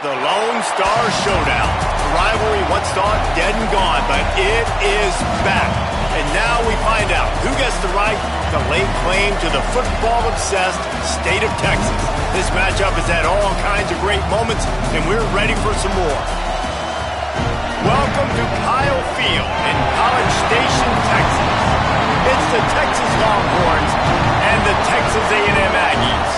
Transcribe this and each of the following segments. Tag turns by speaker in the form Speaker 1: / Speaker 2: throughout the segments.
Speaker 1: The Lone Star Showdown. The rivalry once thought dead and gone, but it is back. And now we find out who gets the right to lay claim to the football-obsessed state of Texas. This matchup has had all kinds of great moments, and we're ready for some more. Welcome to Kyle Field in College Station, Texas. It's the Texas Longhorns and the Texas A&M Aggies.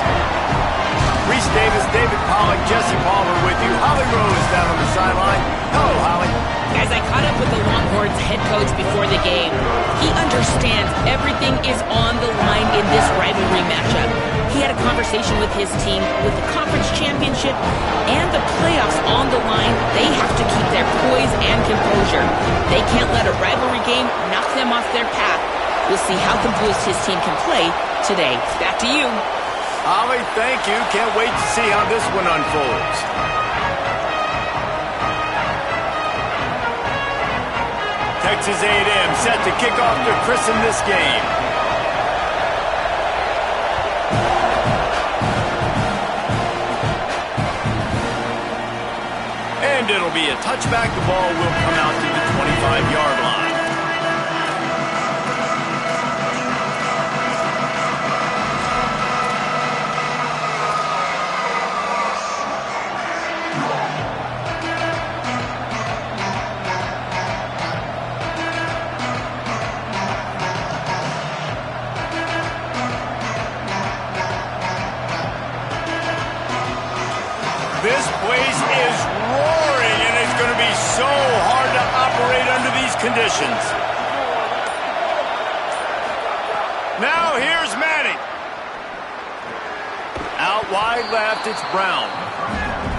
Speaker 1: Reese Davis, David Pollack, Jesse Palmer with you. Holly Rose down on the sideline. Hello, Holly.
Speaker 2: As I caught up with the Longhorns head coach before the game, he understands everything is on the line in this rivalry matchup. He had a conversation with his team with the conference championship and the playoffs on the line. They have to keep their poise and composure. They can't let a rivalry game knock them off their path. We'll see how composed his team can play today. Back to you.
Speaker 1: Holly, thank you. Can't wait to see how this one unfolds. Texas A&M set to kick off to christen this game. And it'll be a touchback. The ball will come out to the 25-yard line. This place is roaring, and it's going to be so hard to operate under these conditions. Now here's Manning. Out wide left, it's Brown.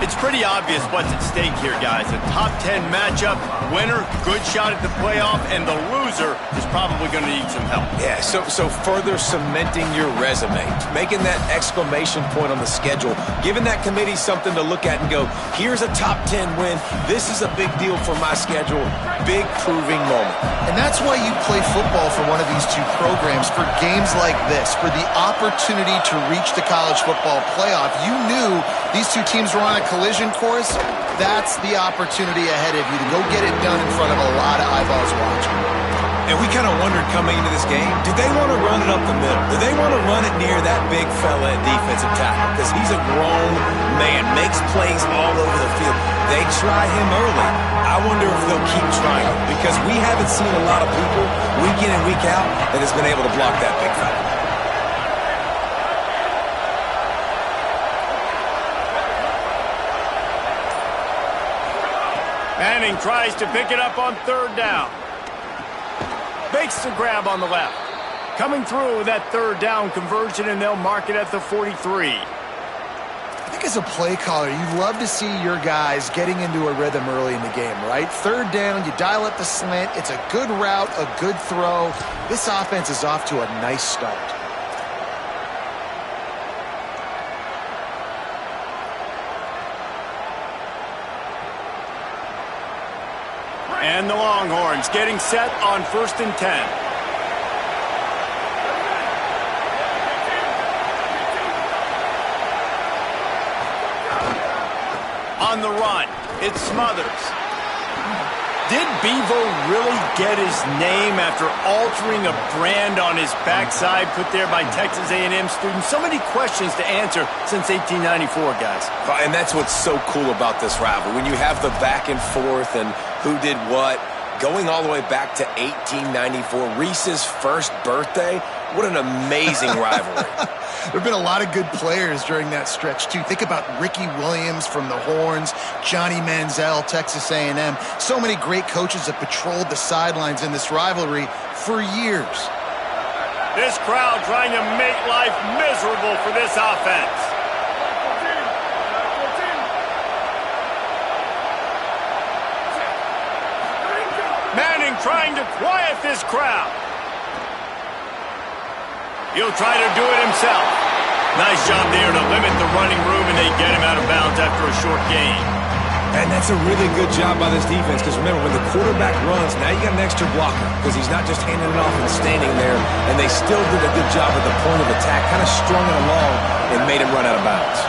Speaker 1: It's pretty obvious what's at stake here, guys. A top 10 matchup, winner, good shot at the playoff, and the loser is probably going to need some help.
Speaker 3: Yeah, so further cementing your resume, making that exclamation point on the schedule, giving that committee something to look at and go, here's a top 10 win. This is a big deal for my schedule. Big proving moment.
Speaker 4: And that's why you play football for one of these two programs, for games like this, for the opportunity to reach the college football playoff. You knew these two teams were on a collision course. That's the opportunity ahead of you to go get it done in front of a lot of eyeballs watching.
Speaker 3: And we kind of wondered coming into this game, did they want to run it up the middle? Did they want to run it near that big fella at defensive tackle? Because he's a grown man, makes plays all over the field. They try him early. I wonder if they'll keep trying him, because we haven't seen a lot of people week in and week out that has been able to block that big fella.
Speaker 1: Manning tries to pick it up on third down. Makes the grab on the left. Coming through with that third down conversion, and they'll mark it at the 43.
Speaker 4: I think as a play caller, you love to see your guys getting into a rhythm early in the game, right? Third down, you dial up the slant. It's a good route, a good throw. This offense is off to a nice start.
Speaker 1: And the Longhorns getting set on 1st and 10. On the run, it's Smothers. Did Bevo really get his name after altering a brand on his backside put there by Texas A&M students? So many questions to answer since 1894, guys.
Speaker 3: And that's what's so cool about this rivalry. When you have the back and forth and who did what, going all the way back to 1894, Reese's first birthday. What an amazing rivalry.
Speaker 4: There have been a lot of good players during that stretch, too. Think about Ricky Williams from the Horns, Johnny Manziel, Texas A&M. So many great coaches have patrolled the sidelines in this rivalry for years.
Speaker 1: This crowd trying to make life miserable for this offense. Manning trying to quiet this crowd. He'll try to do it himself. Nice job there to limit the running room, and they get him out of bounds after a short gain.
Speaker 3: And that's a really good job by this defense, because remember, when the quarterback runs, now you got an extra blocker, because he's not just handing it off and standing there, and they still did a good job at the point of attack, kind of strung it along and made him run out of bounds.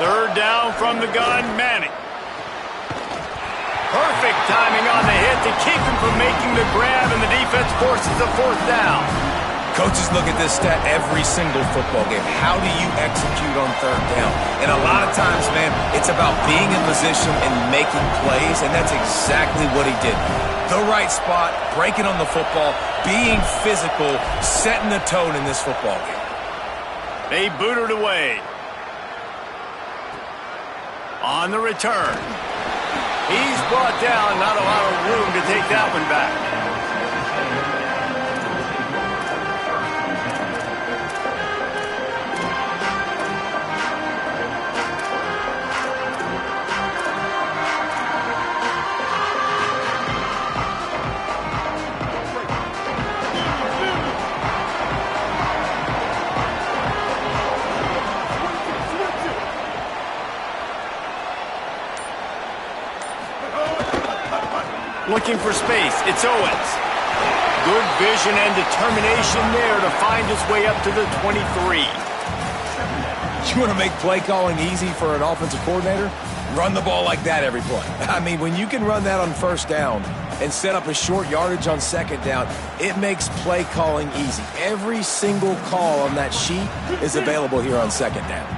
Speaker 1: Third down from the gun, Manning. Perfect timing on the hit to keep him from making the grab, and the defense forces a fourth down.
Speaker 3: Coaches look at this stat every single football game. How do you execute on third down? And a lot of times, man, it's about being in position and making plays, and that's exactly what he did. The right spot, breaking on the football, being physical, setting the tone in this football game.
Speaker 1: They booted away. On the return. He's brought down, not a lot of room to take that one back. Looking for space, it's Owens. Good vision and determination there to find his way up to the 23.
Speaker 3: You want to make play calling easy for an offensive coordinator? Run the ball like that every play. I mean, when you can run that on first down and set up a short yardage on second down, it makes play calling easy. Every single call on that sheet is available here on second down.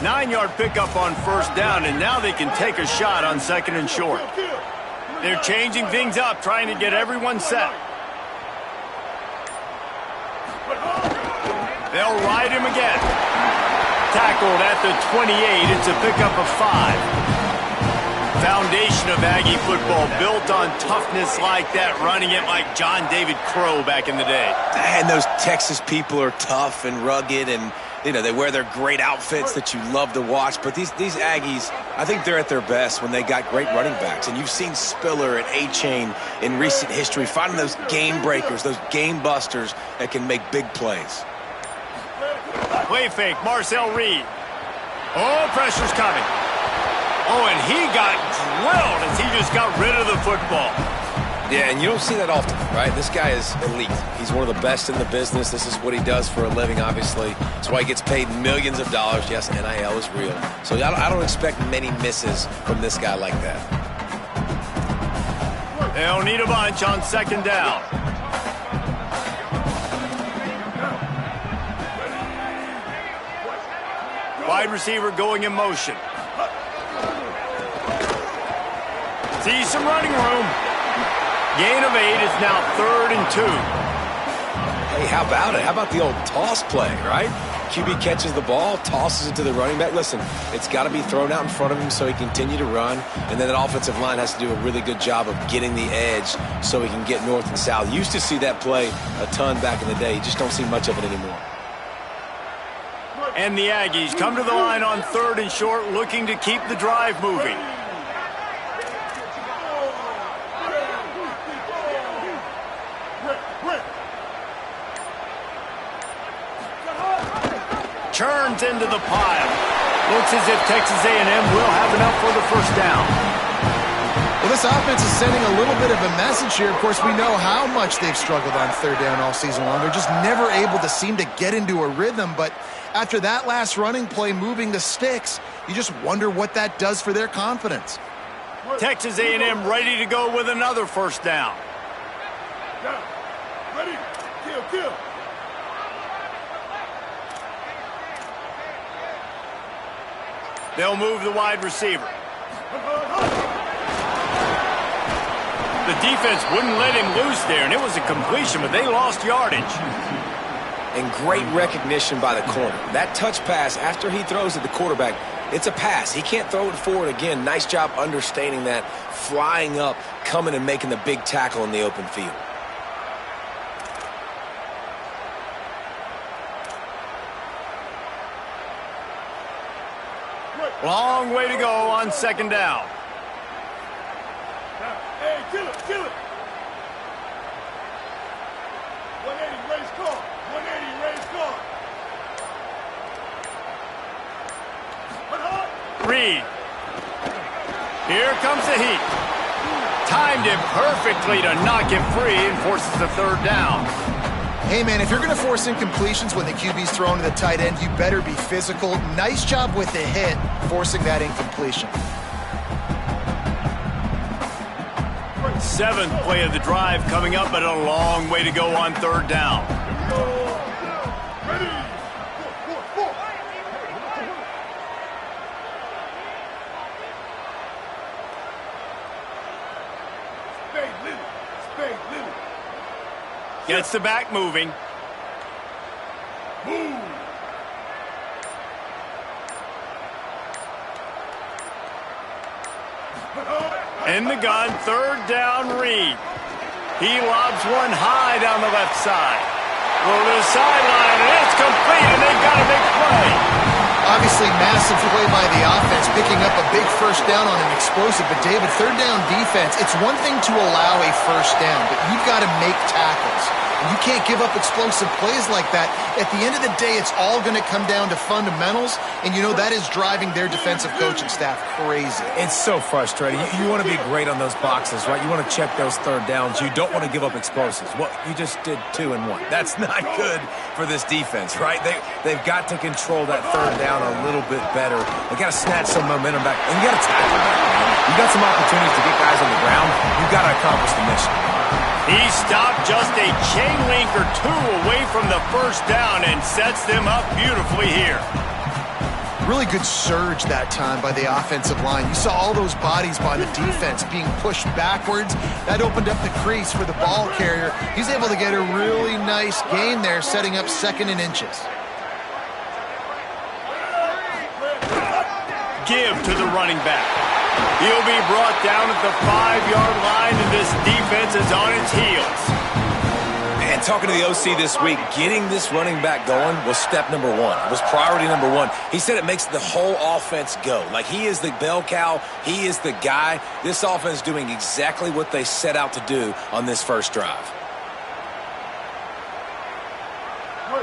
Speaker 1: 9-yard pickup on first down, and now they can take a shot on second and short. They're changing things up, trying to get everyone set. They'll ride him again. Tackled at the 28. It's a pickup of 5. Foundation of Aggie football built on toughness like that, running it like John David Crow back in the day.
Speaker 3: And those Texas people are tough and rugged, and you know, they wear their great outfits that you love to watch. But these Aggies, I think they're at their best when they got great running backs. And you've seen Spiller and A-Chain in recent history, finding those game breakers, those game busters that can make big plays.
Speaker 1: Play fake, Marcel Reed. Oh, pressure's coming. Oh, and he got drilled as he just got rid of the football.
Speaker 3: Yeah, and you don't see that often, right? This guy is elite. He's one of the best in the business. This is what he does for a living, obviously. That's why he gets paid millions of dollars. Yes, NIL is real. So I don't expect many misses from this guy like that.
Speaker 1: They'll need a bunch on second down. Wide receiver going in motion. See some running room. Gain of 8 is now 3rd and 2.
Speaker 3: Hey, how about it? How about the old toss play, right? QB catches the ball, tosses it to the running back. Listen, it's got to be thrown out in front of him so he can continue to run, and then that offensive line has to do a really good job of getting the edge so he can get north and south. Used to see that play a ton back in the day. You just don't see much of it anymore.
Speaker 1: And the Aggies come to the line on 3rd and short, looking to keep the drive moving. Turns into the pile. Looks as if Texas A&M will have enough for the first down.
Speaker 4: Well, this offense is sending a little bit of a message here. Of course, we know how much they've struggled on third down all season long. They're just never able to seem to get into a rhythm. But after that last running play moving the sticks, you just wonder what that does for their confidence.
Speaker 1: Texas A&M ready to go with another first down.
Speaker 5: Ready? Kill.
Speaker 1: They'll move the wide receiver. The defense wouldn't let him loose there, and it was a completion, but they lost yardage.
Speaker 3: And great recognition by the corner. That touch pass, after he throws at the quarterback, it's a pass. He can't throw it forward again. Nice job understanding that, flying up, coming and making the big tackle in the open field.
Speaker 1: Long way to go on second down.
Speaker 5: Hey, kill it. 180, raise car. 180, raise car.
Speaker 1: Reed. Here comes the heat. Timed it perfectly to knock him free and forces the third down.
Speaker 4: Hey, man, if you're going to force incompletions when the QB's thrown to the tight end, you better be physical. Nice job with the hit, forcing that incompletion.
Speaker 1: Seventh play of the drive coming up, but a long way to go on third down.
Speaker 5: Ready. Four. Spade Lily.
Speaker 1: Gets the back moving.
Speaker 5: Move.
Speaker 1: In the gun, third down, Reed. He lobs one high down the left side. Go to the sideline, and it's complete, and they've got a big play.
Speaker 4: Obviously, massive play by the offense, picking up a big first down on an explosive. But, David, third down defense, it's one thing to allow a first down, but you've got to make tackles. You can't give up explosive plays like that. At the end of the day, it's all going to come down to fundamentals, and you know that is driving their defensive coaching staff crazy.
Speaker 3: It's so frustrating. You want to be great on those boxes, right? You want to check those third downs. You don't want to give up explosives. Well, you just did 2 and 1. That's not good for this defense, right? They've got to control that third down a little bit better. They got to snatch some momentum back, and you got to tackle back, man. You got some opportunities to get guys on the ground. You've got to accomplish the mission.
Speaker 1: He stopped just a chain link or 2 away from the first down and sets them up beautifully here.
Speaker 4: Really good surge that time by the offensive line. You saw all those bodies by the defense being pushed backwards. That opened up the crease for the ball carrier. He's able to get a really nice gain there, setting up 2nd and inches.
Speaker 1: Give to the running back. He'll be brought down at the 5-yard line, and this defense is on its heels.
Speaker 3: Man, talking to the OC this week, getting this running back going was step number 1. It was priority number 1. He said it makes the whole offense go. Like, he is the bell cow. He is the guy. This offense is doing exactly what they set out to do on this first drive.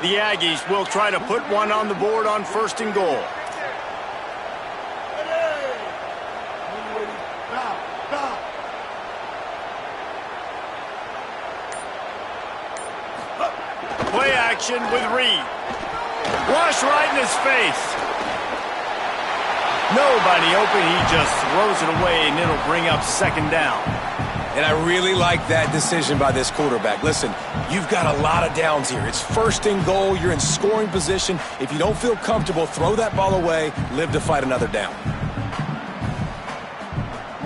Speaker 1: The Aggies will try to put one on the board on 1st and goal. Play action with Reed. Rush right in his face. Nobody open. He just throws it away, and it'll bring up 2nd down.
Speaker 3: And I really like that decision by this quarterback. Listen, you've got a lot of downs here. It's 1st and goal. You're in scoring position. If you don't feel comfortable, throw that ball away. Live to fight another down.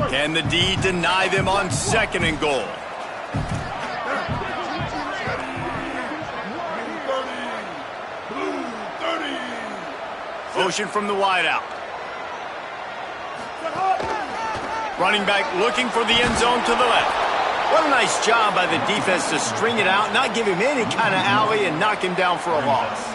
Speaker 1: Can the D deny them on 2nd and goal? Motion from the wideout. Running back looking for the end zone to the left. What a nice job by the defense to string it out, not give him any kind of alley, and knock him down for a loss.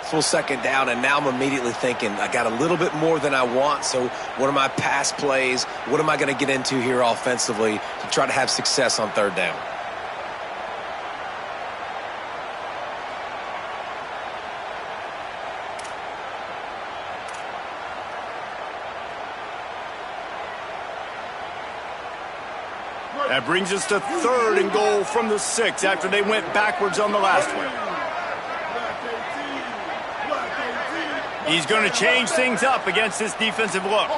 Speaker 3: successful second down, and now I'm immediately thinking, I got a little bit more than I want, so what are my pass plays? What am I going to get into here offensively to try to have success on third down?
Speaker 1: That brings us to 3rd and goal from the 6 after they went backwards on the last one. He's going to change things up against this defensive look.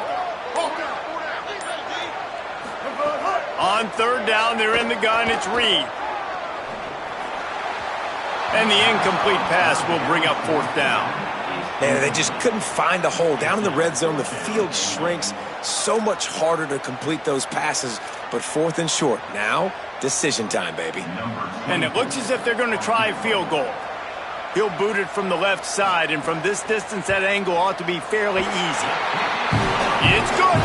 Speaker 1: On 3rd down, they're in the gun. It's Reed. And the incomplete pass will bring up 4th down.
Speaker 3: Man, they just couldn't find the hole. Down in the red zone, the field shrinks. So much harder to complete those passes, but 4th and short. Now, decision time, baby.
Speaker 1: And it looks as if they're going to try a field goal. He'll boot it from the left side, and from this distance, that angle ought to be fairly easy. It's good.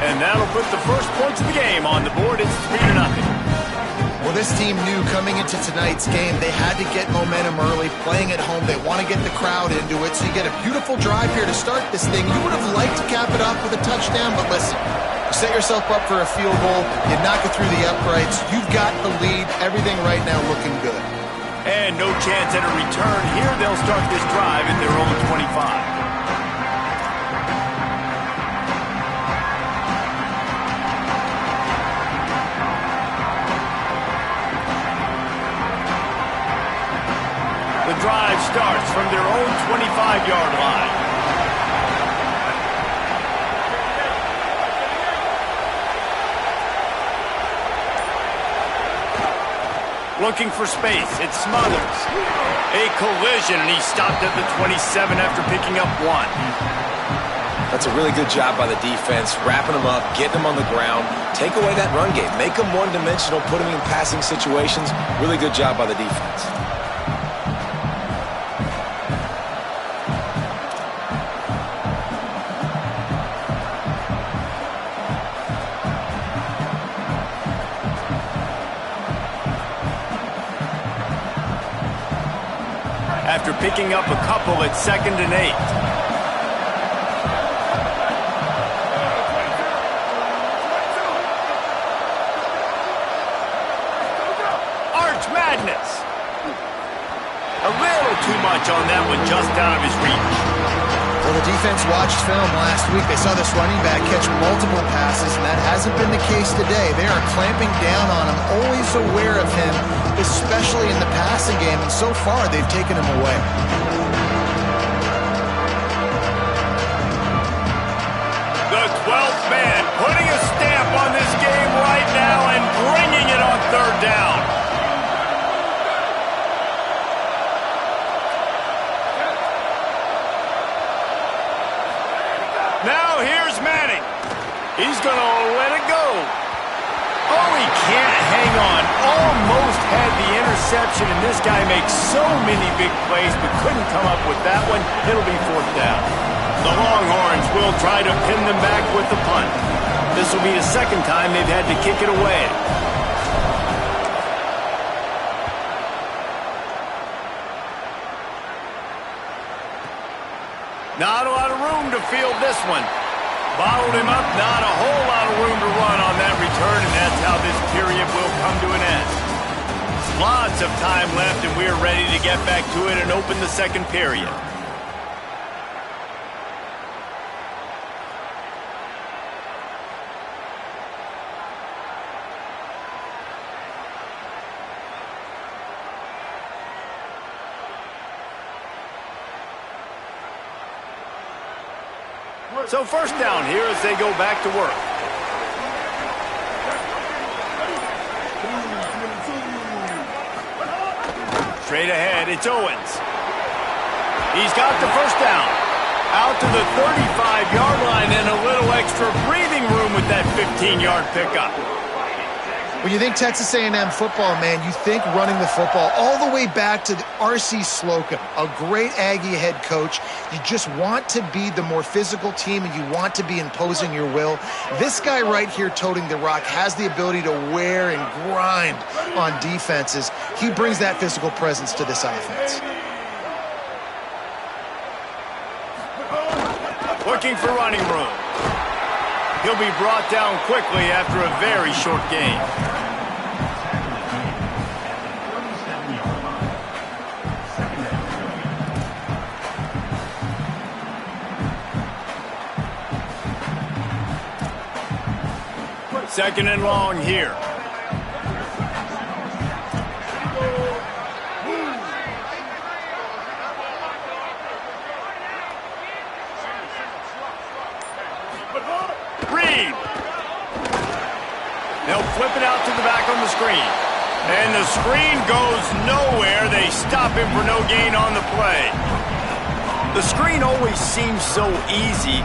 Speaker 1: And that'll put the first points of the game on the board. It's 3-0.
Speaker 4: Well, this team knew coming into tonight's game they had to get momentum early, playing at home. They want to get the crowd into it, so you get a beautiful drive here to start this thing. You would have liked to cap it off with a touchdown, but listen, you set yourself up for a field goal, you knock it through the uprights, you've got the lead, everything right now looking good.
Speaker 1: And no chance at a return here. They'll start this drive at their own 25. The drive starts from their own 25-yard line. Looking for space. It smothers. A collision, and he stopped at the 27 after picking up 1.
Speaker 3: That's a really good job by the defense, wrapping them up, getting them on the ground, take away that run game, make them one-dimensional, put them in passing situations. Really good job by the defense.
Speaker 1: After picking up a couple at 2nd and 8. Arch Madness. A little too much on that one, just out of his reach.
Speaker 4: Well, the defense watched film last week. They saw this running back catch multiple passes, and that hasn't been the case today. They are clamping down on him, always aware of him, especially in the passing game, and so far they've taken him away.
Speaker 1: The 12th man putting a stamp on this game right now and bringing it on 3rd down. Now here's Manning. He's going to let it go. Oh, he can't hang on. Almost had the interception, and this guy makes so many big plays but couldn't come up with that one. It'll be 4th down. The Longhorns will try to pin them back with the punt. This will be the 2nd time they've had to kick it away. Not a lot of room to field this one. Bottled him up, not a whole lot of room to run on that return, and that's how this period will come to an end. Lots of time left, and we're ready to get back to it and open the 2nd period. So 1st down here as they go back to work. Straight ahead, it's Owens. He's got the 1st down. Out to the 35-yard line and a little extra breathing room with that 15-yard pickup.
Speaker 4: When you think Texas A&M football, man, you think running the football all the way back to R.C. Slocum, a great Aggie head coach. You just want to be the more physical team, and you want to be imposing your will. This guy right here toting the rock has the ability to wear and grind on defenses. He brings that physical presence to this offense.
Speaker 1: looking for running room. He'll be brought down quickly after a very short game. Second and long here. Reed. They'll flip it out to the back on the screen. And the screen goes nowhere. They stop him for no gain on the play. The screen always seems so easy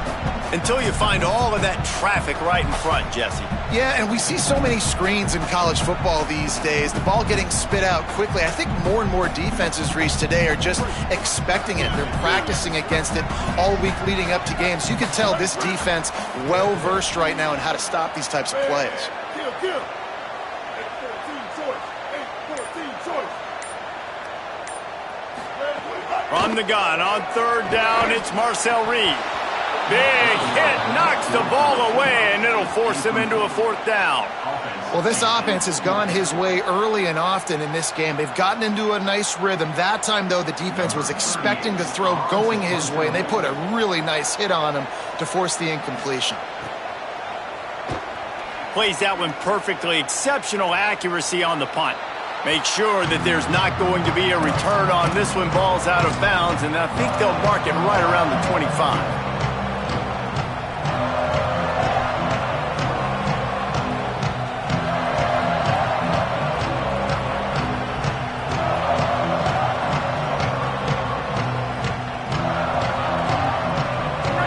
Speaker 1: until you find all of that traffic right in front, Jesse.
Speaker 4: Yeah, and we see so many screens in college football these days. The ball getting spit out quickly. I think more and more defenses, Reese, today are just expecting it. They're practicing against it all week leading up to games. You can tell this defense well-versed right now in how to stop these types of plays.
Speaker 5: Kill. 8-14 choice. 8-14 choice.
Speaker 1: From the gun on third down, it's Marcel Reed. Big hit, knocks the ball away, and it'll force him into a fourth down.
Speaker 4: Well, this offense has gone his way early and often in this game. They've gotten into a nice rhythm. That time, though, the defense was expecting the throw going his way, and they put a really nice hit on him to force the incompletion.
Speaker 1: Plays that one perfectly. Exceptional accuracy on the punt. Make sure that there's not going to be a return on this one. Ball's out of bounds, and I think they'll mark it right around the 25.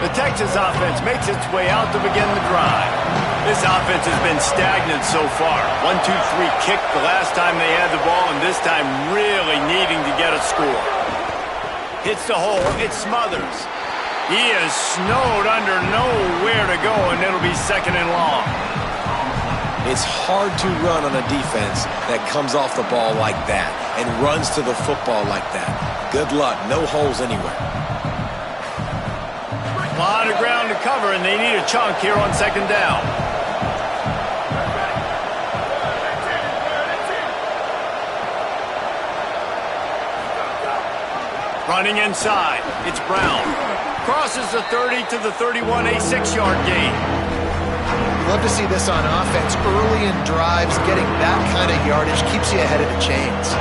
Speaker 1: The Texas offense makes its way out to begin the drive. This offense has been stagnant so far. 1-2-3 kick the last time they had the ball, and this time really needing to get a score. Hits the hole, it smothers. He is snowed under, nowhere to go, and it'll be second and long.
Speaker 3: It's hard to run on a defense that comes off the ball like that and runs to the football like that. Good luck, no holes anywhere.
Speaker 1: A lot of ground to cover, and they need a chunk here on second down. Running inside, it's Brown. Crosses the 30 to the 31, a 6-yard gain.
Speaker 4: Love to see this on offense. Early in drives, getting that kind of yardage keeps you ahead of the chains.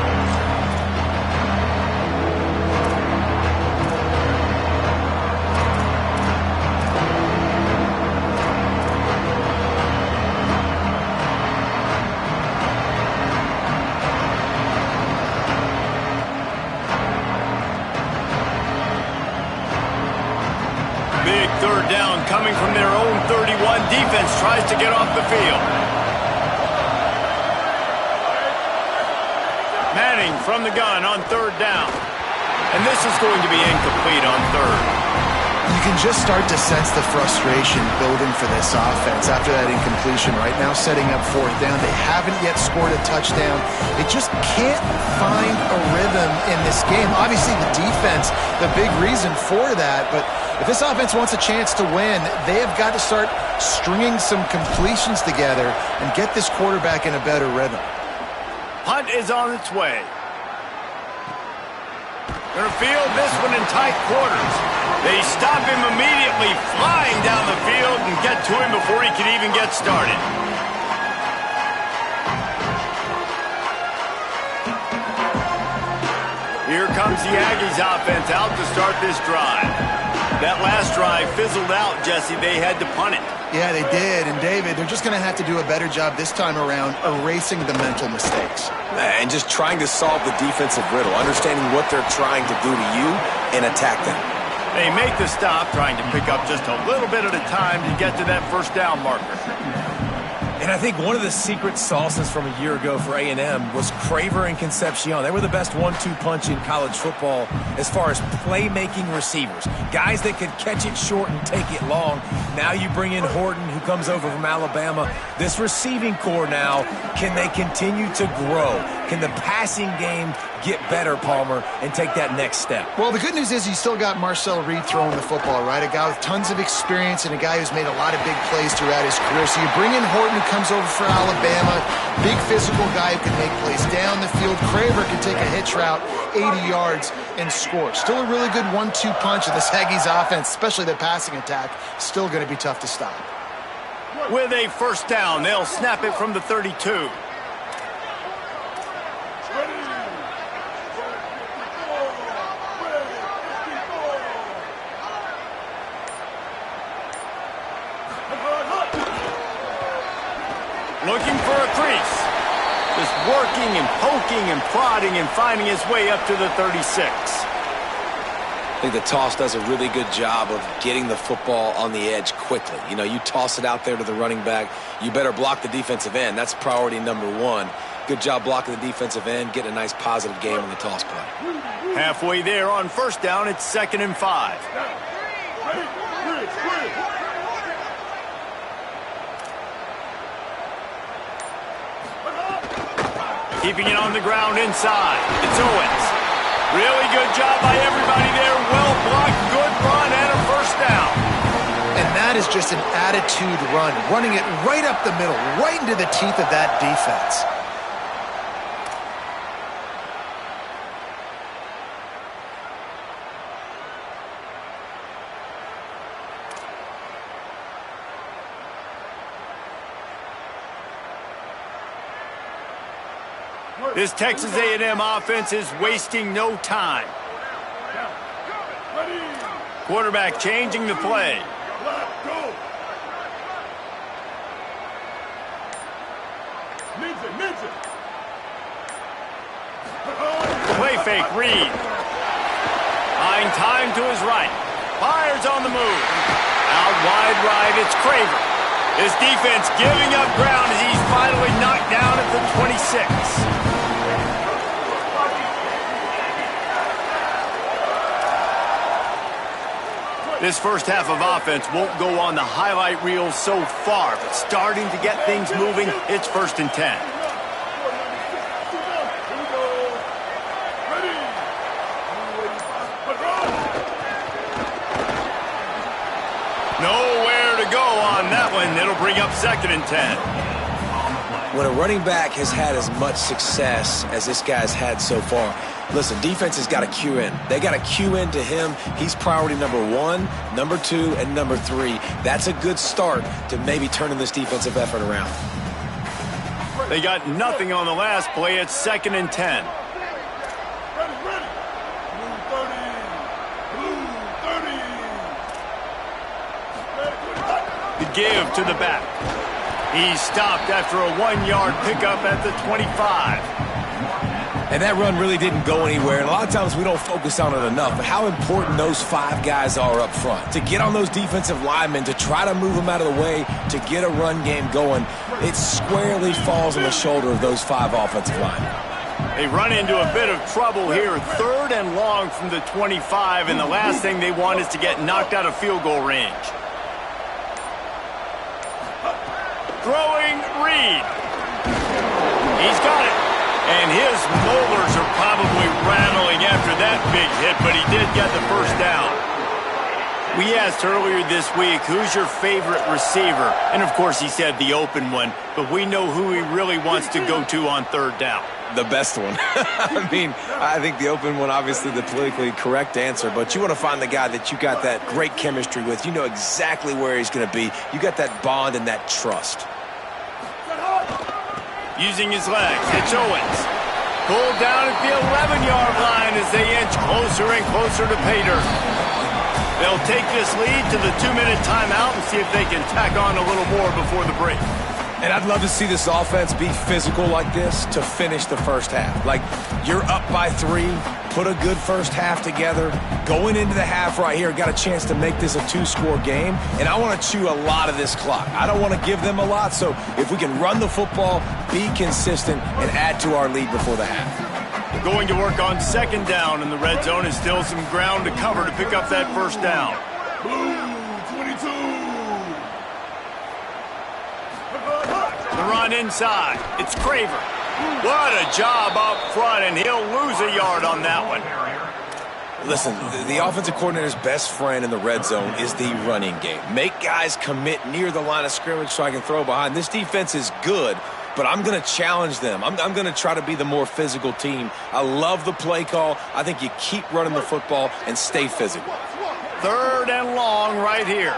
Speaker 1: Big third down coming from their own 31. Defense tries to get off the field. Manning from the gun on third down. And this is going to be incomplete on third.
Speaker 4: You can just start to sense the frustration building for this offense after that incompletion. Right now, setting up fourth down. They haven't yet scored a touchdown. They just can't find a rhythm in this game. Obviously, the defense, the big reason for that. But if this offense wants a chance to win, they have got to start stringing some completions together and get this quarterback in a better rhythm.
Speaker 1: Punt is on its way. Gonna field this one in tight quarters. They stop him immediately, flying down the field, and get to him before he can even get started. Here comes the Aggies offense out to start this drive. That last drive fizzled out, Jesse. They had to punt it.
Speaker 4: Yeah, they did. And, David, they're just going to have to do a better job this time around erasing the mental mistakes.
Speaker 3: And just trying to solve the defensive riddle, understanding what they're trying to do to you and attack them.
Speaker 1: They make the stop, trying to pick up just a little bit at a time to get to that first down marker.
Speaker 3: And I think one of the secret sauces from a year ago for A&M was Craver and Concepcion. They were the best 1-2 punch in college football as far as playmaking receivers. Guys that could catch it short and take it long. Now you bring in Horton, who comes over from Alabama. This receiving core now, can they continue to grow? Can the passing game get better, Palmer, and take that next step?
Speaker 4: Well, the good news is you still got Marcel Reed throwing the football, right? A guy with tons of experience and a guy who's made a lot of big plays throughout his career. So you bring in Horton, who comes over for Alabama, big physical guy who can make plays down the field. Craver can take a hitch route 80 yards and score. Still a really good 1-2 punch of this Aggies offense, especially the passing attack. Still going to be tough to stop.
Speaker 1: With a first down, they'll snap it from the 32. Looking for a crease. Just working and poking and prodding and finding his way up to the 36.
Speaker 3: I think the toss does a really good job of getting the football on the edge quickly. You know, you toss it out there to the running back, you better block the defensive end. That's priority number one. Good job blocking the defensive end, getting a nice positive game on the toss play.
Speaker 1: Halfway there on first down, it's 2nd and 5. Keeping it on the ground inside. It's Owens. Really good job by everybody there. Well blocked, good run, and a first down.
Speaker 4: And that is just an attitude run, running it right up the middle, right into the teeth of that defense.
Speaker 1: This Texas A&M offense is wasting no time. Quarterback changing the play. Play fake, Reed. Buying time to his right. Fires on the move. Out wide right, it's Craver. This defense giving up ground as he's finally knocked down at the 26. This first half of offense won't go on the highlight reel so far, but starting to get things moving, it's 1st and 10. Nowhere to go on that one. It'll bring up 2nd and 10.
Speaker 3: When a running back has had as much success as this guy's had so far, listen, defense has got to cue in. They got to cue in to him. He's priority number 1, number 2, and number 3. That's a good start to maybe turning this defensive effort around.
Speaker 1: They got nothing on the last play. It's 2nd and 10. The give to the back. He's stopped after a 1-yard pickup at the 25.
Speaker 3: And that run really didn't go anywhere. And a lot of times we don't focus on it enough. But how important those 5 guys are up front. To get on those defensive linemen, to try to move them out of the way, to get a run game going, it squarely falls on the shoulder of those 5 offensive linemen.
Speaker 1: They run into a bit of trouble here. 3rd and long from the 25. And the last thing they want is to get knocked out of field goal range. Throwing Reed. He's got it. And his molars are probably rattling after that big hit, but he did get the first down. We asked earlier this week, who's your favorite receiver? And, of course, he said the open one, but we know who he really wants to go to on 3rd down.
Speaker 3: The best one. I mean, I think the open one, obviously the politically correct answer, but you want to find the guy that you got that great chemistry with. You know exactly where he's going to be. You got that bond and that trust.
Speaker 1: Using his legs, it's Owens. Pulled down at the 11-yard line as they inch closer and closer to pay dirt. They'll take this lead to the 2-minute timeout and see if they can tack on a little more before the break.
Speaker 3: And I'd love to see this offense be physical like this to finish the first half. Like, you're up by 3, put a good first half together. Going into the half right here, got a chance to make this a 2-score game. And I want to chew a lot of this clock. I don't want to give them a lot, so if we can run the football, be consistent, and add to our lead before the half.
Speaker 1: Going to work on 2nd down, and the red zone is still some ground to cover to pick up that first down.
Speaker 5: Blue 22.
Speaker 1: The run inside. It's Craver. What a job up front, and he'll lose a yard on that one.
Speaker 3: Listen, the offensive coordinator's best friend in the red zone is the running game. Make guys commit near the line of scrimmage so I can throw behind. This defense is good, but I'm going to challenge them. I'm going to try to be the more physical team. I love the play call. I think you keep running the football and stay physical.
Speaker 1: 3rd and long right here.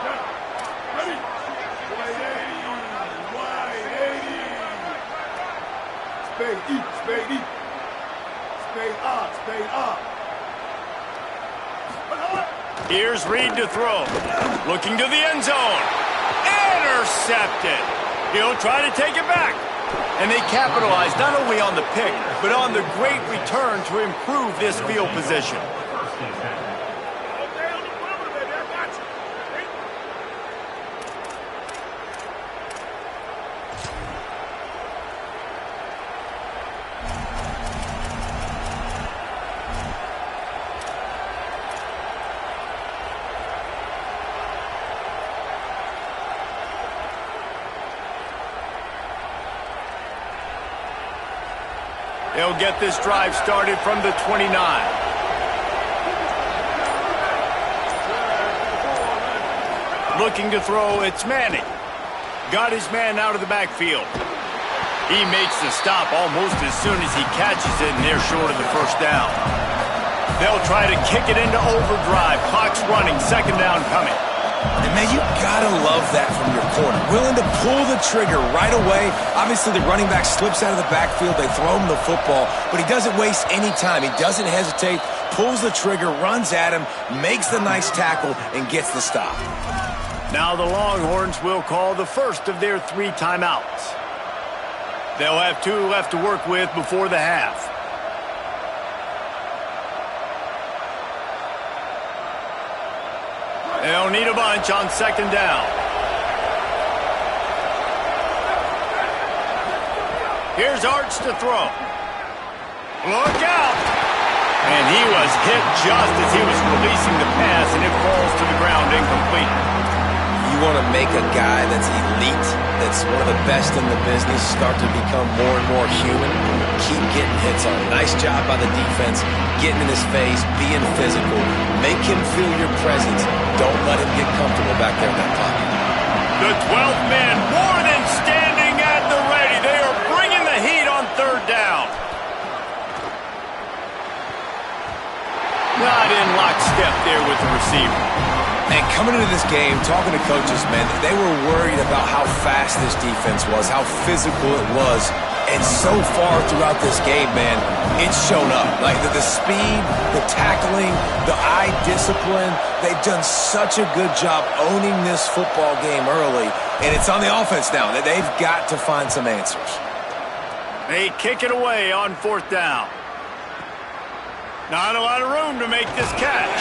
Speaker 5: Spade up.
Speaker 1: Here's Reed to throw. Looking to the end zone. Intercepted. He'll try to take it back. And they capitalize not only on the pick, but on the great return to improve this field position. They'll get this drive started from the 29. Looking to throw, it's Manning. Got his man out of the backfield. He makes the stop almost as soon as he catches it, and they're short of the first down. They'll try to kick it into overdrive. Clock's running, 2nd down coming.
Speaker 3: And, man, you got to love that from your corner. Willing to pull the trigger right away. Obviously, the running back slips out of the backfield. They throw him the football, but he doesn't waste any time. He doesn't hesitate, pulls the trigger, runs at him, makes the nice tackle, and gets the stop.
Speaker 1: Now the Longhorns will call the first of their 3 timeouts. They'll have 2 left to work with before the half. They'll need a bunch on 2nd down. Here's Arch to throw. Look out! And he was hit just as he was releasing the pass, and it falls to the ground incomplete.
Speaker 3: You want to make a guy that's elite, that's one of the best in the business, start to become more and more human. Keep getting hits on him. Nice job by the defense, getting in his face, being physical. Make him feel your presence. Don't let him get comfortable back there in that pocket.
Speaker 1: The 12th man more than standing at the ready. They are bringing the heat on 3rd down. Not in lockstep there with the receiver.
Speaker 3: And coming into this game, talking to coaches, man, they were worried about how fast this defense was, how physical it was. And so far throughout this game, man, it's shown up. Like the speed, the tackling, the eye discipline, they've done such a good job owning this football game early. And it's on the offense now. They've got to find some answers.
Speaker 1: They kick it away on 4th down. Not a lot of room to make this catch.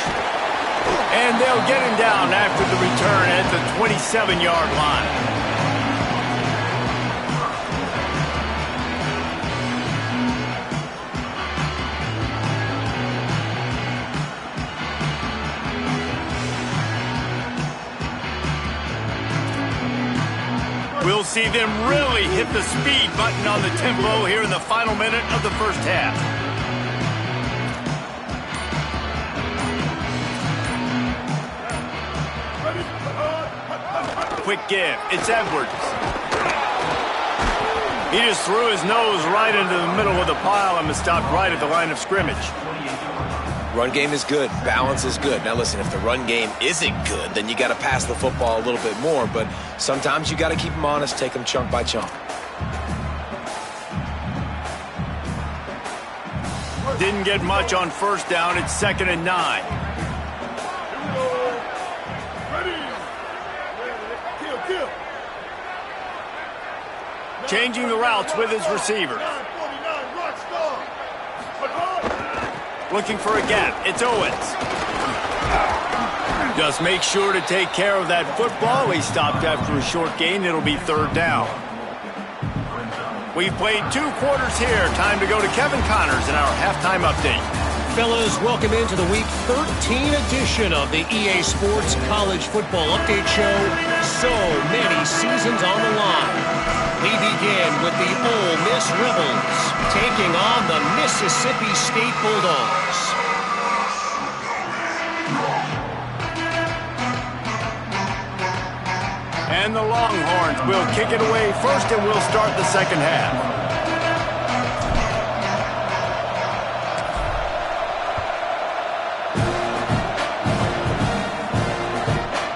Speaker 1: And they'll get him down after the return at the 27-yard line. We'll see them really hit the speed button on the tempo here in the final minute of the first half. Quick give. It's Edwards. He just threw his nose right into the middle of the pile and was stopped right at the line of scrimmage.
Speaker 3: Run game is good. Balance is good. Now, listen, if the run game isn't good, then you got to pass the football a little bit more. But sometimes you got to keep them honest, take them chunk by chunk.
Speaker 1: Didn't get much on 1st down. It's 2nd and 9. Changing the routes with his receivers. Looking for a gap. It's Owens. Just make sure to take care of that football. He stopped after a short gain. It'll be 3rd down. We've played 2 quarters here. Time to go to Kevin Connors in our halftime update.
Speaker 6: Fellas, welcome into the Week 13 edition of the EA Sports College Football Update Show. So many seasons on the line. We begin with the Ole Miss Rebels taking on the Mississippi State Bulldogs.
Speaker 1: And the Longhorns will kick it away first, and we'll start the second half.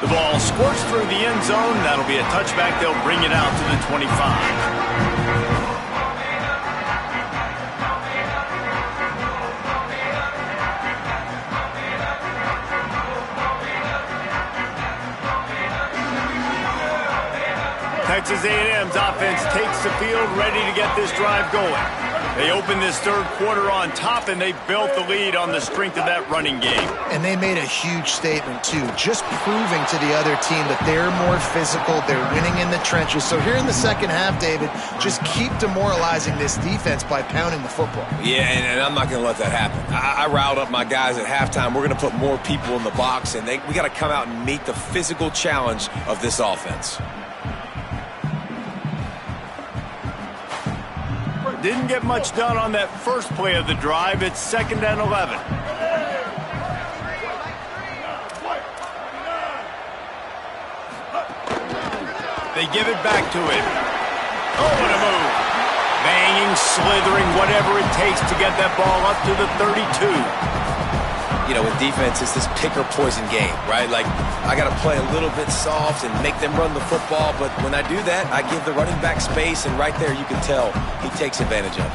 Speaker 1: The ball squirts through the end zone. That'll be a touchback. They'll bring it out to the 25. Texas A&M's offense takes the field, ready to get this drive going. They open this third quarter on top, and they built the lead on the strength of that running game.
Speaker 4: And they made a huge statement, too, just proving to the other team that they're more physical, they're winning in the trenches. So here in the second half, David, just keep demoralizing this defense by pounding the football.
Speaker 3: Yeah, and I'm not going to let that happen. I riled up my guys at halftime. We're going to put more people in the box, and we got to come out and meet the physical challenge of this offense.
Speaker 1: Didn't get much done on that first play of the drive. It's 2nd and 11. They give it back to him. Oh, what a move. Banging, slithering, whatever it takes to get that ball up to the 32.
Speaker 3: You know, with defense, it's this pick-or-poison game, right? Like, I got to play a little bit soft and make them run the football, but when I do that, I give the running back space, and right there you can tell he takes advantage of it.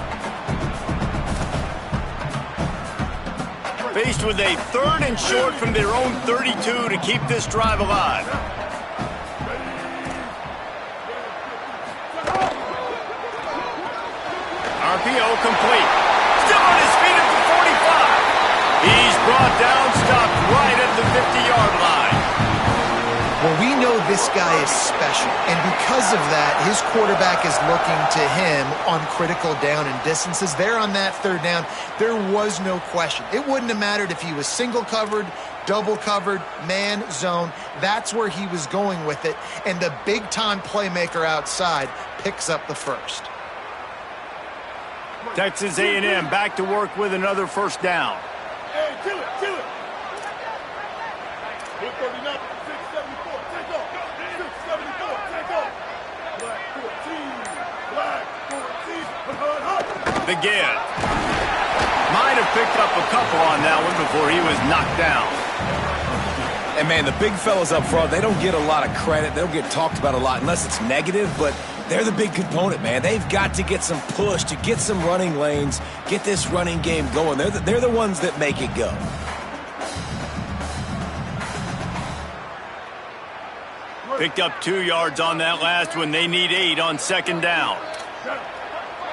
Speaker 1: Faced with a 3rd and short from their own 32 to keep this drive alive. RPO complete. Still on his feet at the 45. He's brought down, stopped right at the 50-yard line.
Speaker 4: Well, we know this guy is special, and because of that, his quarterback is looking to him on critical down and distances. There on that 3rd down, there was no question. It wouldn't have mattered if he was single covered, double covered, man, zone. That's where he was going with it, and the big-time playmaker outside picks up the first.
Speaker 1: Texas A&M back to work with another 1st down.
Speaker 5: Hey, kill it, kill it. 139, 674, take off. 674, take off. Black 14, black 14,
Speaker 1: The give. Might have picked up a couple on that one before he was knocked down.
Speaker 3: And, man, the big fellas up front, they don't get a lot of credit. They don't get talked about a lot unless it's negative, but they're the big component, man. They've got to get some push, to get some running lanes, get this running game going. They're the ones that make it go.
Speaker 1: Picked up 2 yards on that last one. They need 8 on 2nd down.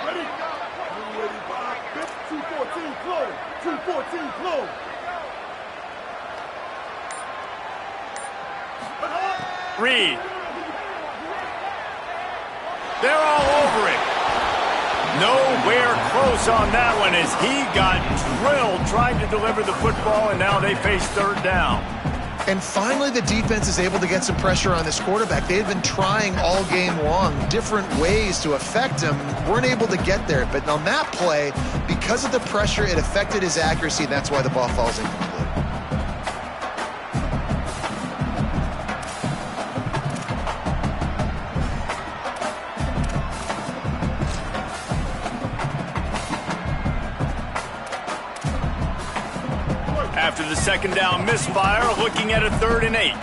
Speaker 5: ready? 214, close. 214, close.
Speaker 1: Reed. They're all over it. Nowhere close on that one as he got drilled trying to deliver the football, and now they face 3rd down.
Speaker 4: And finally, the defense is able to get some pressure on this quarterback. They had been trying all game long different ways to affect him, weren't able to get there. But on that play, because of the pressure, it affected his accuracy, and that's why the ball falls incomplete.
Speaker 1: After the 2nd down misfire, looking at a 3rd and 8.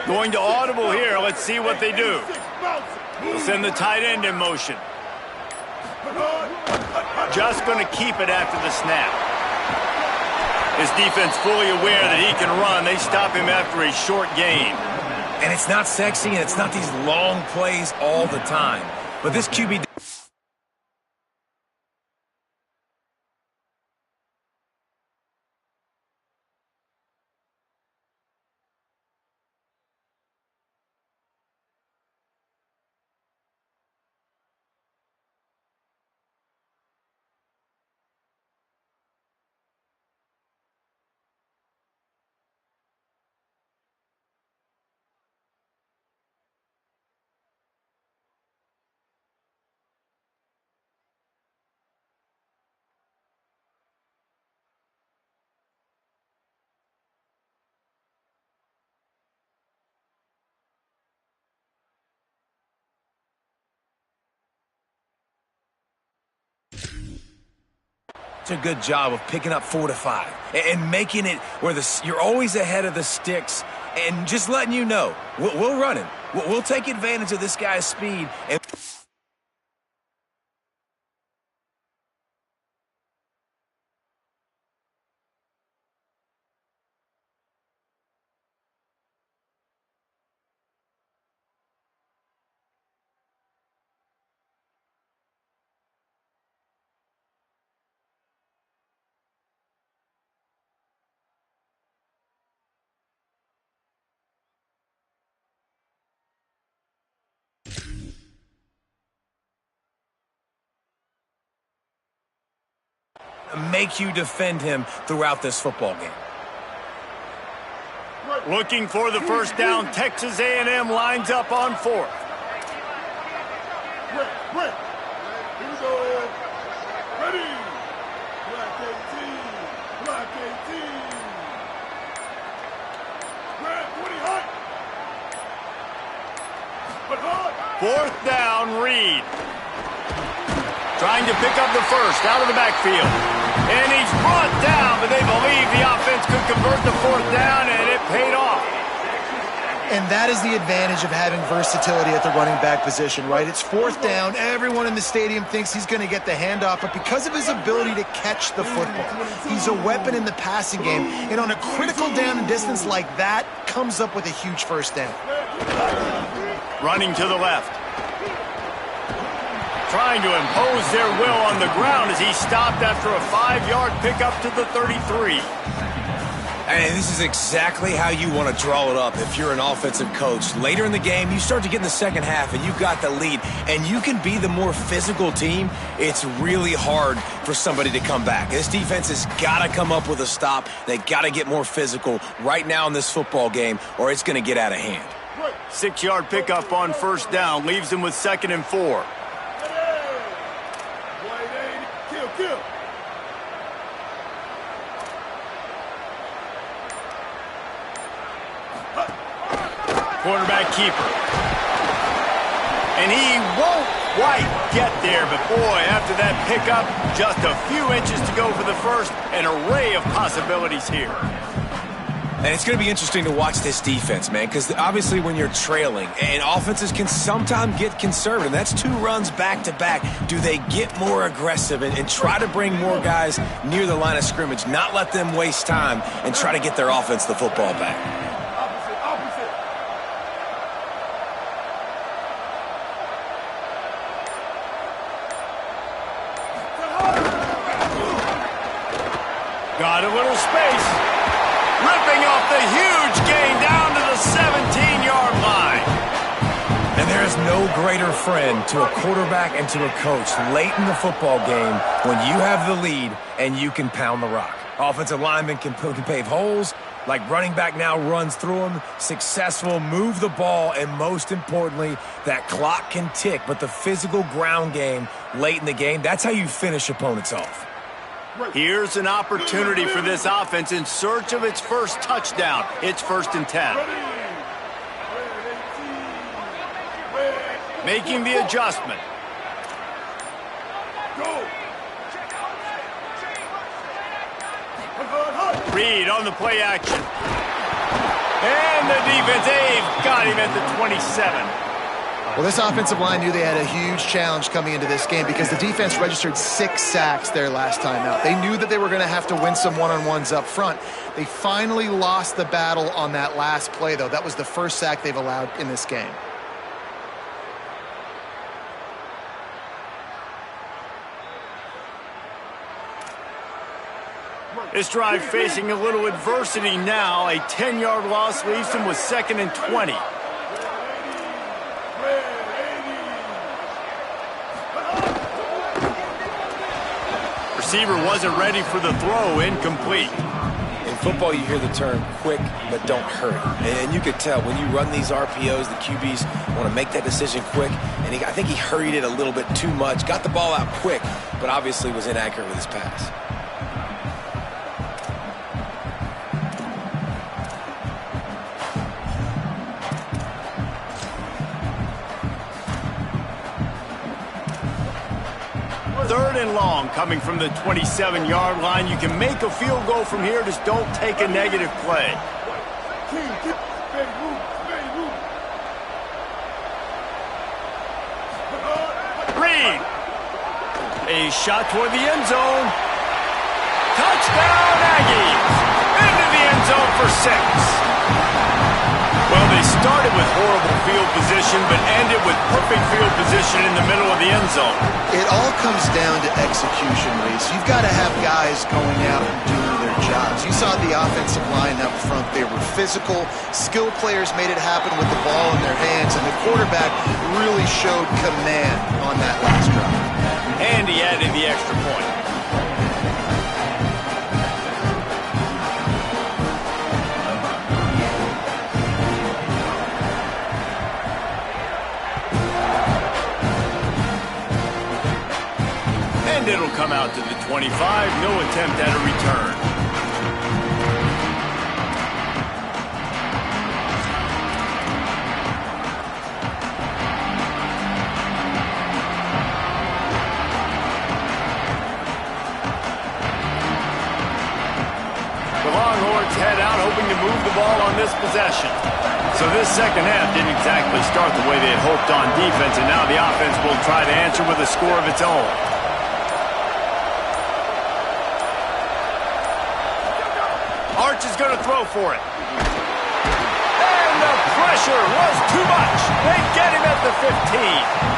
Speaker 1: Going to audible here. Let's see what they do. They'll send the tight end in motion. Just going to keep it after the snap. His defense fully aware that he can run. They stop him after a short gain.
Speaker 3: And it's not sexy, and it's not these long plays all the time. But this QB... a good job of picking up 4 to 5 and making it where you're always ahead of the sticks and just letting you know we'll run him. We'll take advantage of this guy's speed. And make you defend him throughout this football game.
Speaker 1: Looking for the first down, Texas A&M lines up on 4th.
Speaker 5: Here we go. Ready. Black 18. Black 18. Red 20 high.
Speaker 1: 4th down, Reed. Trying to pick up the first out of the backfield. And he's brought down, but they believe the offense could convert the 4th down, and it paid off.
Speaker 4: And that is the advantage of having versatility at the running back position, right? It's 4th down. Everyone in the stadium thinks he's going to get the handoff, but because of his ability to catch the football, he's a weapon in the passing game. And on a critical down and distance like that, comes up with a huge first down.
Speaker 1: Running to the left. Trying to impose their will on the ground as he stopped after a 5-yard pickup to the 33.
Speaker 3: And this is exactly how you want to draw it up if you're an offensive coach. Later in the game, you start to get in the second half and you've got the lead, and you can be the more physical team. It's really hard for somebody to come back. This defense has got to come up with a stop. They got to get more physical right now in this football game, or it's going to get out of hand.
Speaker 1: 6-yard pickup on first down leaves them with 2nd and 4.
Speaker 5: Kill.
Speaker 1: Quarterback keeper. And he won't quite get there, but boy, after that pickup, just a few inches to go for the first. An array of possibilities here.
Speaker 3: And it's going to be interesting to watch this defense, man, because obviously when you're trailing, and offenses can sometimes get conservative. That's 2 runs back-to-back. Do they get more aggressive and try to bring more guys near the line of scrimmage, not let them waste time, and try to get their offense the football back?
Speaker 5: Opposite.
Speaker 1: Got a little space. Ripping off the huge gain down to the 17-yard line.
Speaker 3: And there is no greater friend to a quarterback and to a coach late in the football game when you have the lead and you can pound the rock. Offensive linemen can pave holes, like running back now runs through them, successful, move the ball, and most importantly, that clock can tick. But the physical ground game late in the game, that's how you finish opponents off.
Speaker 1: Here's an opportunity for this offense in search of its first touchdown. It's 1st and 10. Making the adjustment. Reed on the play action. And the defense, they've got him at the 27.
Speaker 4: Well, this offensive line knew they had a huge challenge coming into this game because the defense registered 6 sacks their last time out. They knew that they were going to have to win some one-on-ones up front. They finally lost the battle on that last play, though. That was the first sack they've allowed in this game.
Speaker 1: This drive facing a little adversity now. A 10-yard loss leaves them with 2nd and 20. Receiver wasn't ready for the throw, incomplete.
Speaker 3: In football, you hear the term quick, but don't hurry. And you could tell when you run these RPOs, the QBs want to make that decision quick. And I think he hurried it a little bit too much, got the ball out quick, but obviously was inaccurate with his pass.
Speaker 1: 3rd and long coming from the 27-yard line. You can make a field goal from here. Just don't take a negative play. Reed. A shot toward the end zone. Touchdown, Aggies. Into the end zone for 6. Well, they started with horrible field position, but ended with perfect field position in the middle of the end zone.
Speaker 4: It all comes down to execution, Reese. You've got to have guys going out and doing their jobs. You saw the offensive line up front. They were physical. Skilled players made it happen with the ball in their hands, and the quarterback really showed command on that last drive.
Speaker 1: And he added the extra point. And it'll come out to the 25. No attempt at a return. The Longhorns head out hoping to move the ball on this possession. So this second half didn't exactly start the way they had hoped on defense, and now the offense will try to answer with a score of its own. Arch is going to throw for it. And the pressure was too much. They get him at the 15.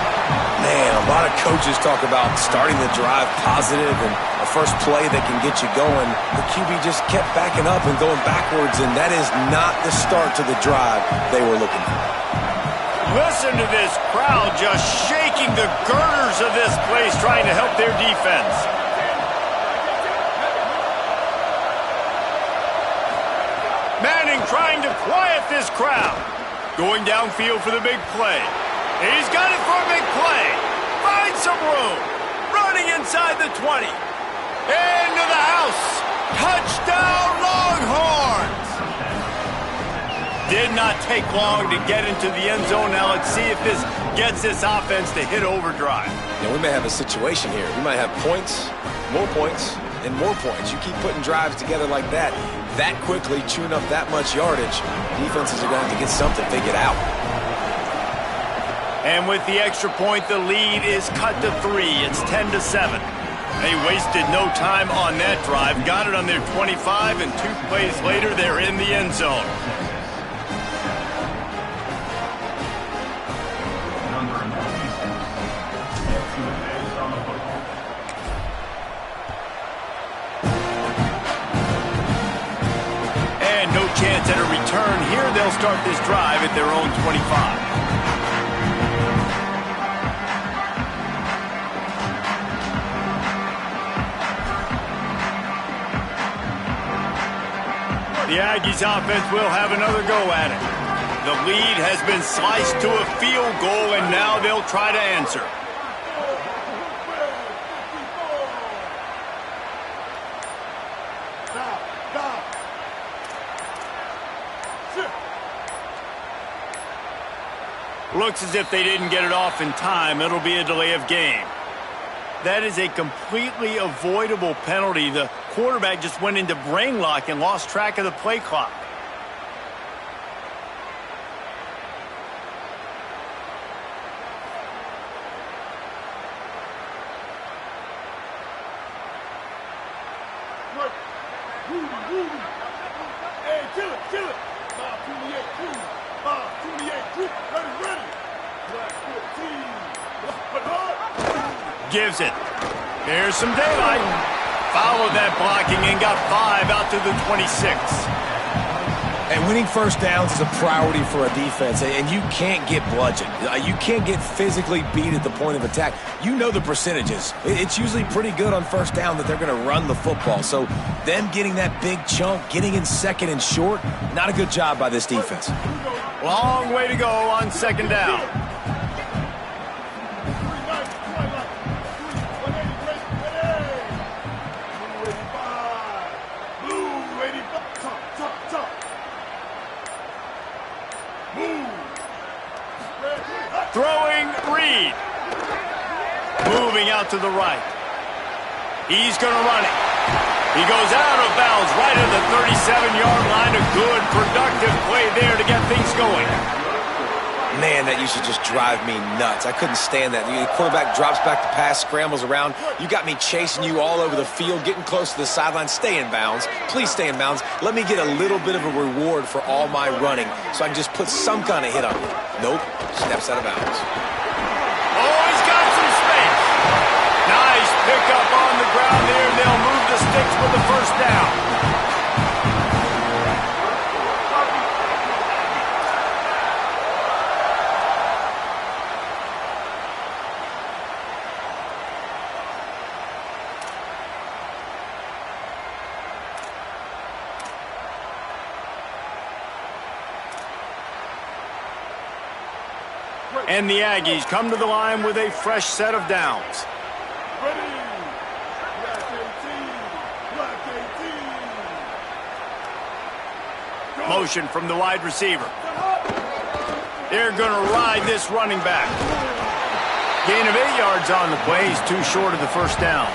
Speaker 3: Man, a lot of coaches talk about starting the drive positive and a first play that can get you going. The QB just kept backing up and going backwards, and that is not the start to the drive they were looking for.
Speaker 1: Listen to this crowd just shaking the girders of this place trying to help their defense. Manning trying to quiet this crowd. Going downfield for the big play. He's got it for a big play. Finds some room. Running inside the 20. Into the house. Touchdown, Longhorns. Did not take long to get into the end zone. Now let's see if this gets this offense to hit overdrive.
Speaker 3: Yeah, we may have a situation here. We might have points, and more points. You keep putting drives together like that quickly, chewing up that much yardage, defenses are going to have to get something figured out.
Speaker 1: And with the extra point, the lead is cut to 3. It's 10-7. They wasted no time on that drive. Got it on their 25, and 2 plays later, they're in the end zone. And no chance at a return here. They'll start this drive at their own 25. The Aggies offense will have another go at it. The lead has been sliced to a field goal, and now they'll try to answer. Looks as if they didn't get it off in time. It'll be a delay of game. That is a completely avoidable penalty. The quarterback just went into brain lock and lost track of the play clock.
Speaker 5: Hey, kill it, kill it. 528, Crew. 528, Crew. Ready. Black 14.
Speaker 1: Gives it. Here's some daylight. Followed that blocking and got 5 out to the 26.
Speaker 3: And winning first downs is a priority for a defense, and you can't get bludgeoned. You can't get physically beat at the point of attack. You know the percentages. It's usually pretty good on first down that they're going to run the football. So them getting that big chunk, getting in second and short, not a good job by this defense.
Speaker 1: Long way to go on second down. Throwing Reed. Moving out to the right. He's going to run it. He goes out of bounds right at the 37-yard line. A good, productive play there to get things going.
Speaker 3: Man, that used to just drive me nuts. I couldn't stand that. The quarterback drops back to pass, scrambles around. You got me chasing you all over the field, getting close to the sideline. Stay in bounds. Please stay in bounds. Let me get a little bit of a reward for all my running so I can just put some kind of hit on you. Nope. Steps out of bounds.
Speaker 1: Oh, he's got some space. Nice pickup on the ground there. They'll move the sticks with the first down. And the Aggies come to the line with a fresh set of downs.
Speaker 5: Ready. Black 18.
Speaker 1: Motion from the wide receiver. They're going to ride this running back. Gain of 8 yards on the play. He's too short of the first down.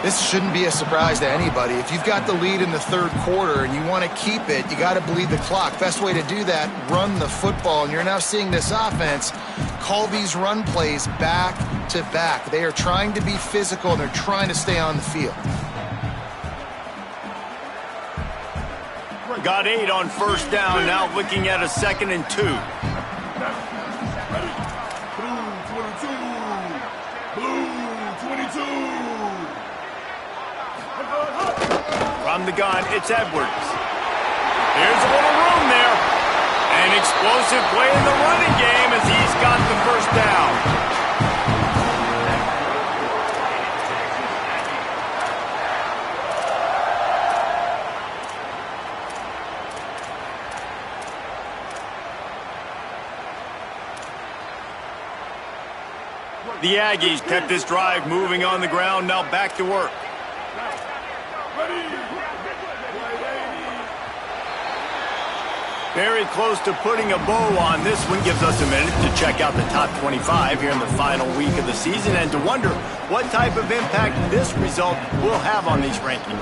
Speaker 4: This shouldn't be a surprise to anybody. If you've got the lead in the third quarter and you want to keep it, you got to bleed the clock. Best way to do that, run the football. And you're now seeing this offense call these run plays back to back. They are trying to be physical, and they're trying to stay on the field.
Speaker 1: Got 8 on first down, now looking at a 2nd and 2.
Speaker 5: Blue 22.
Speaker 1: From the gun, it's Edwards. There's a little room there. An explosive play in the running game as he's got the first down. The Aggies kept this drive moving on the ground, now back to work. Very close to putting a bow on this one. Gives us a minute to check out the top 25 here in the final week of the season and to wonder what type of impact this result will have on these rankings.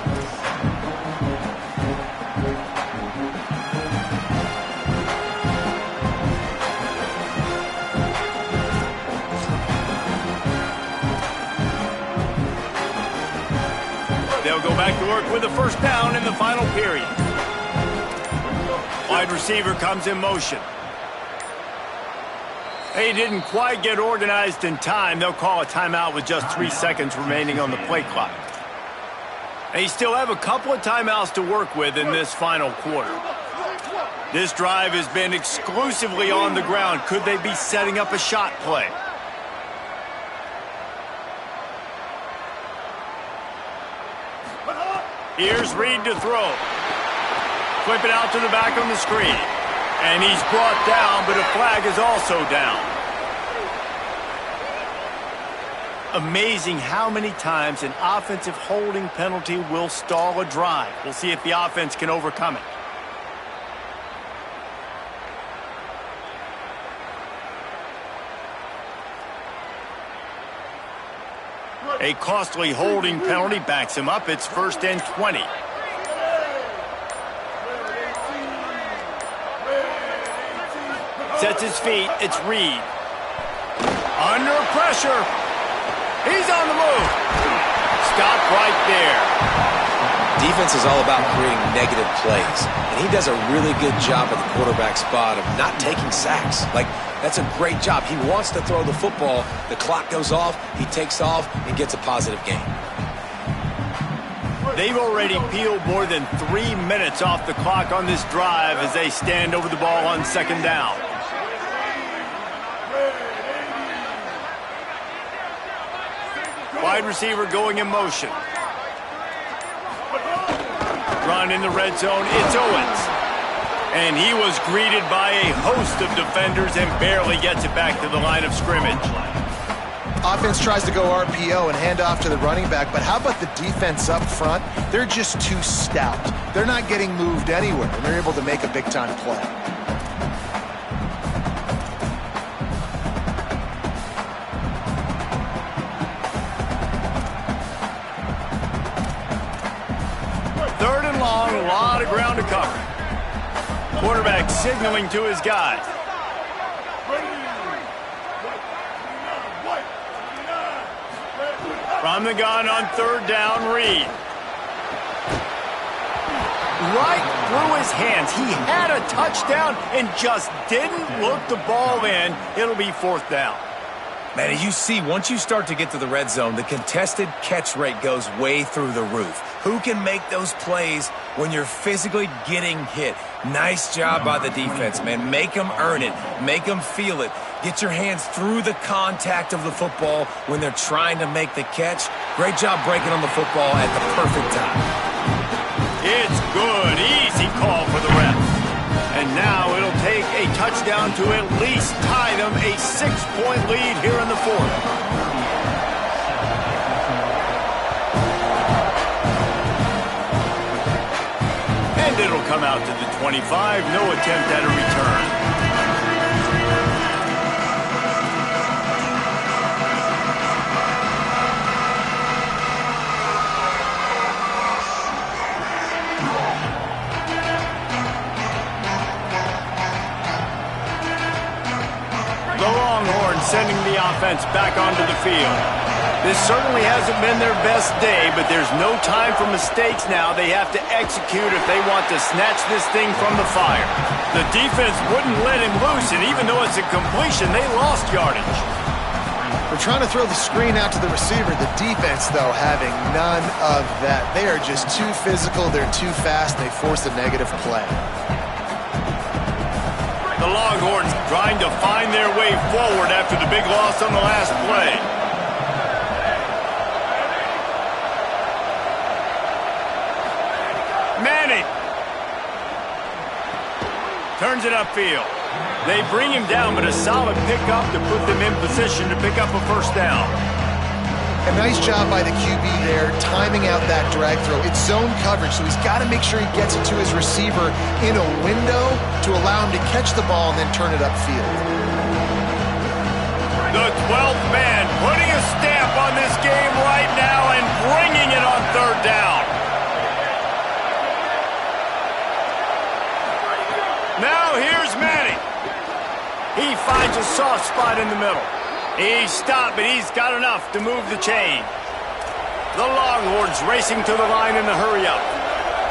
Speaker 1: They'll go back to work with the first down in the final period. Wide receiver comes in motion. They didn't quite get organized in time. They'll call a timeout with just 3 seconds remaining on the play clock. They still have a couple of timeouts to work with in this final quarter. This drive has been exclusively on the ground. Could they be setting up a shot play? Here's Reed to throw. Flip it out to the back on the screen. And he's brought down, but a flag is also down. Amazing how many times an offensive holding penalty will stall a drive. We'll see if the offense can overcome it. A costly holding penalty backs him up. It's 1st and 20. Sets his feet. It's Reed. Under pressure. He's on the move. Stop right there.
Speaker 3: Defense is all about creating negative plays, and he does a really good job at the quarterback spot of not taking sacks. That's a great job. He wants to throw the football. The clock goes off. He takes off and gets a positive gain.
Speaker 1: They've already peeled more than 3 minutes off the clock on this drive as they stand over the ball on 2nd down. Wide receiver going in motion. Run in the red zone. It's Owens. And he was greeted by a host of defenders and barely gets it back to the line of scrimmage.
Speaker 4: Offense tries to go RPO and hand off to the running back, but how about the defense up front? They're just too stout. They're not getting moved anywhere, and they're able to make a big-time play.
Speaker 1: down to cover. Quarterback signaling to his guys. From the gun on third down, Reed. Right through his hands. He had a touchdown and just didn't look the ball in. It'll be fourth down.
Speaker 3: Man, you see, once you start to get to the red zone, the contested catch rate goes way through the roof. Who can make those plays when you're physically getting hit? Nice job by the defense, man. Make them earn it. Make them feel it. Get your hands through the contact of the football when they're trying to make the catch. Great job breaking on the football at the perfect time.
Speaker 1: It's good. Easy call for the refs. And now it'll take a touchdown to at least tie them a 6-point lead here in the fourth. And it'll come out to the 25. No attempt at a return. The Longhorns sending the offense back onto the field. This certainly hasn't been their best day, but there's no time for mistakes now. They have to execute if they want to snatch this thing from the fire. The defense wouldn't let him loose, and even though it's a completion, they lost yardage.
Speaker 4: They're trying to throw the screen out to the receiver. The defense, though, having none of that. They are just too physical. They're too fast. They force a negative play.
Speaker 1: The Longhorns trying to find their way forward after the big loss on the last play. Manning turns it upfield. They bring him down, but a solid pickup to put them in position to pick up a first down.
Speaker 4: A nice job by the QB there, timing out that drag throw. It's zone coverage, so he's got to make sure he gets it to his receiver in a window to allow him to catch the ball and then turn it upfield.
Speaker 1: The 12th man putting a stamp on this game right now and bringing it on third down. Now here's Manning. He finds a soft spot in the middle. He's stopped, but he's got enough to move the chain. The Longhorns racing to the line in a hurry-up.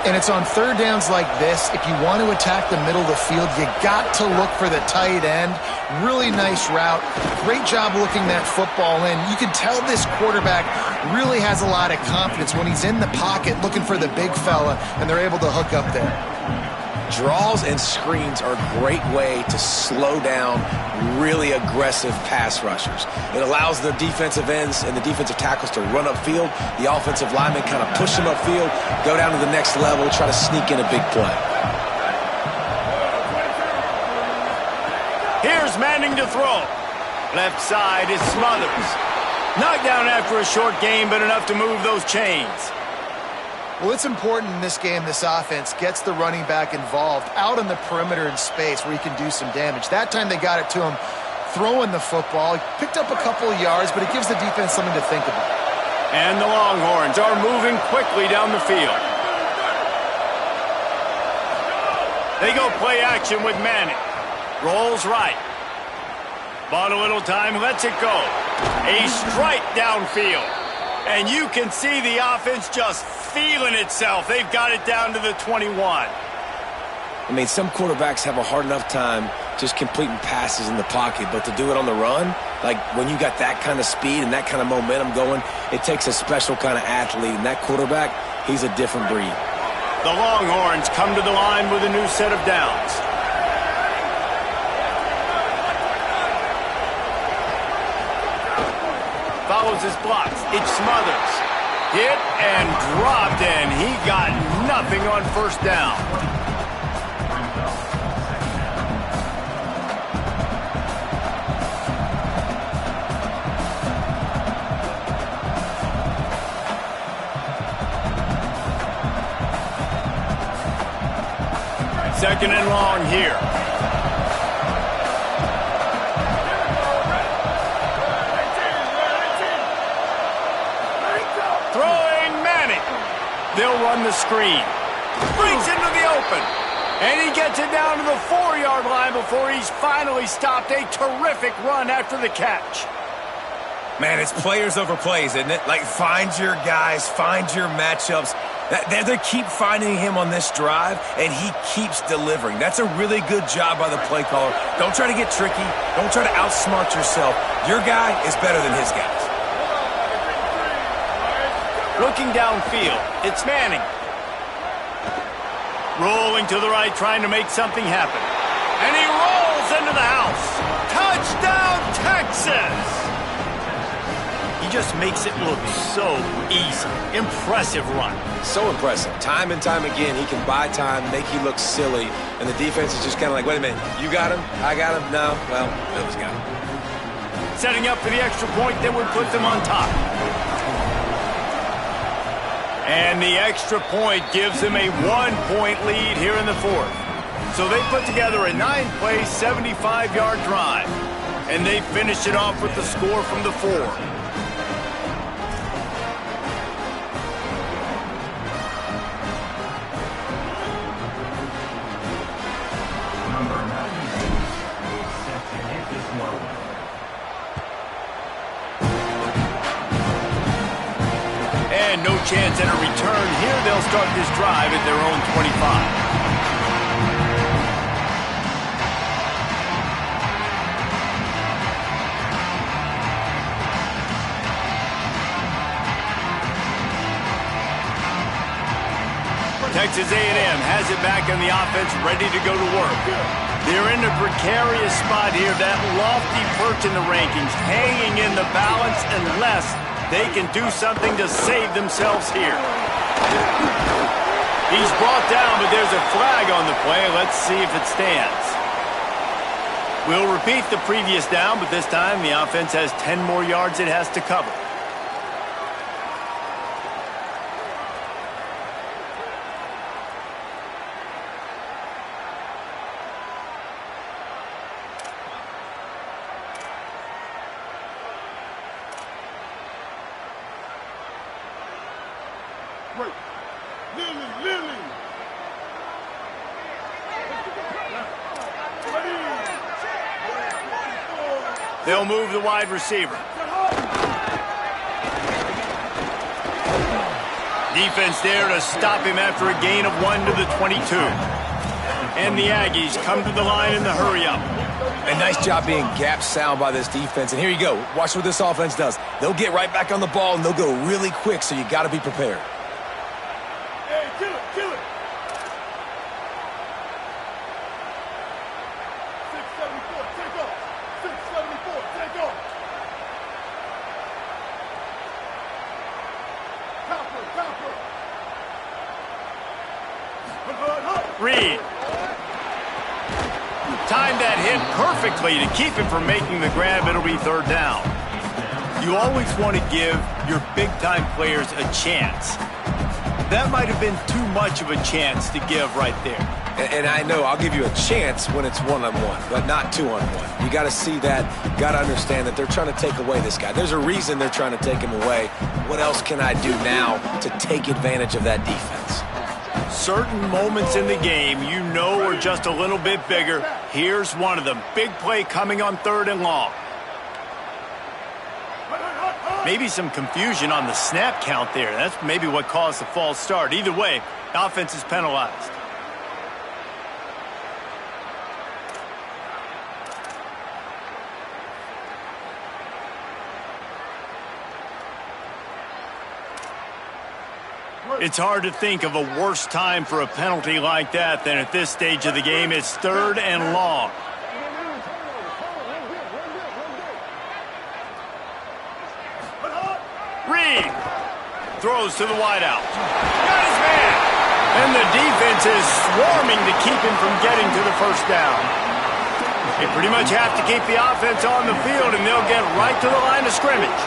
Speaker 4: And it's on third downs like this. If you want to attack the middle of the field, you got to look for the tight end. Really nice route. Great job looking that football in. You can tell this quarterback really has a lot of confidence when he's in the pocket looking for the big fella, and they're able to hook up there.
Speaker 3: Draws and screens are a great way to slow down really aggressive pass rushers. It allows the defensive ends and the defensive tackles to run upfield. The offensive linemen kind of push them upfield, go down to the next level, try to sneak in a big play.
Speaker 1: Here's Manning to throw. Left side is Smothers. Knocked down after a short game, but enough to move those chains.
Speaker 4: Well, it's important in this game this offense gets the running back involved out on the perimeter in space where he can do some damage. That time they got it to him throwing the football. He picked up a couple of yards, but it gives the defense something to think about.
Speaker 1: And the Longhorns are moving quickly down the field. They go play action with Manning. Rolls right. Bought a little time, lets it go. A strike downfield. And you can see the offense just feeling itself. They've got it down to the 21.
Speaker 3: I mean, some quarterbacks have a hard enough time just completing passes in the pocket, but to do it on the run, like when you got that kind of speed and that kind of momentum going, it takes a special kind of athlete, and that quarterback, he's a different breed.
Speaker 1: The Longhorns come to the line with a new set of downs. Follows his blocks. It's Smothers. Hit and dropped, and he got nothing on first down. Second and long here. Throwing Manning. They'll run the screen. breaks into the open. And he gets it down to the 4-yard line before he's finally stopped. A terrific run after the catch.
Speaker 3: Man, it's players over plays, isn't it? Like, find your guys, find your matchups. They keep finding him on this drive, and he keeps delivering. That's a really good job by the play caller. Don't try to get tricky. Don't try to outsmart yourself. Your guy is better than his guys.
Speaker 1: Looking downfield, it's Manning. Rolling to the right, trying to make something happen. And he rolls into the house. Touchdown, Texas! He just makes it look so easy. Impressive run.
Speaker 3: So impressive. Time and time again, he can buy time, make you look silly, and the defense is just kind of like, wait a minute, you got him? I got him? No? Well, Bills got him.
Speaker 1: Setting up for the extra point that would put them on top. And the extra point gives them a 1-point lead here in the fourth. So they put together a 9-play, 75-yard drive. And they finish it off with the score from the 4. And no chance at a return here. They'll start this drive at their own 25. Texas A&M has it back in the offense, ready to go to work. They're in a precarious spot here, that lofty perch in the rankings, hanging in the balance unless they can do something to save themselves here. He's brought down, but there's a flag on the play. Let's see if it stands. We'll repeat the previous down, but this time the offense has 10 more yards it has to cover.
Speaker 5: Lily.
Speaker 1: They'll move the wide receiver. Defense there to stop him after a gain of 1 to the 22. And the Aggies come to the line in the hurry-up.
Speaker 3: A nice job being gap sound by this defense. And here you go. Watch what this offense does. They'll get right back on the ball, and they'll go really quick, so you got to be prepared.
Speaker 5: Hey, kill it. 674, take off. 674, take off. Copper.
Speaker 1: Reed. Timed that hit perfectly to keep him from making the grab. It'll be third down. You always want to give your big-time players a chance. That might have been too much of a chance to give right there.
Speaker 3: And I know I'll give you a chance when it's one-on-one, but not two-on-one. You got to see that. Got to understand that they're trying to take away this guy. There's a reason they're trying to take him away. What else can I do now to take advantage of that defense?
Speaker 1: Certain moments in the game you know are just a little bit bigger. Here's one of them. Big play coming on 3rd and long. Maybe some confusion on the snap count there. That's maybe what caused the false start. Either way, offense is penalized. It's hard to think of a worse time for a penalty like that than at this stage of the game. It's 3rd and long. Reed throws to the wideout. Got his man. And the defense is swarming to keep him from getting to the first down. They pretty much have to keep the offense on the field, and they'll get right to the line of scrimmage.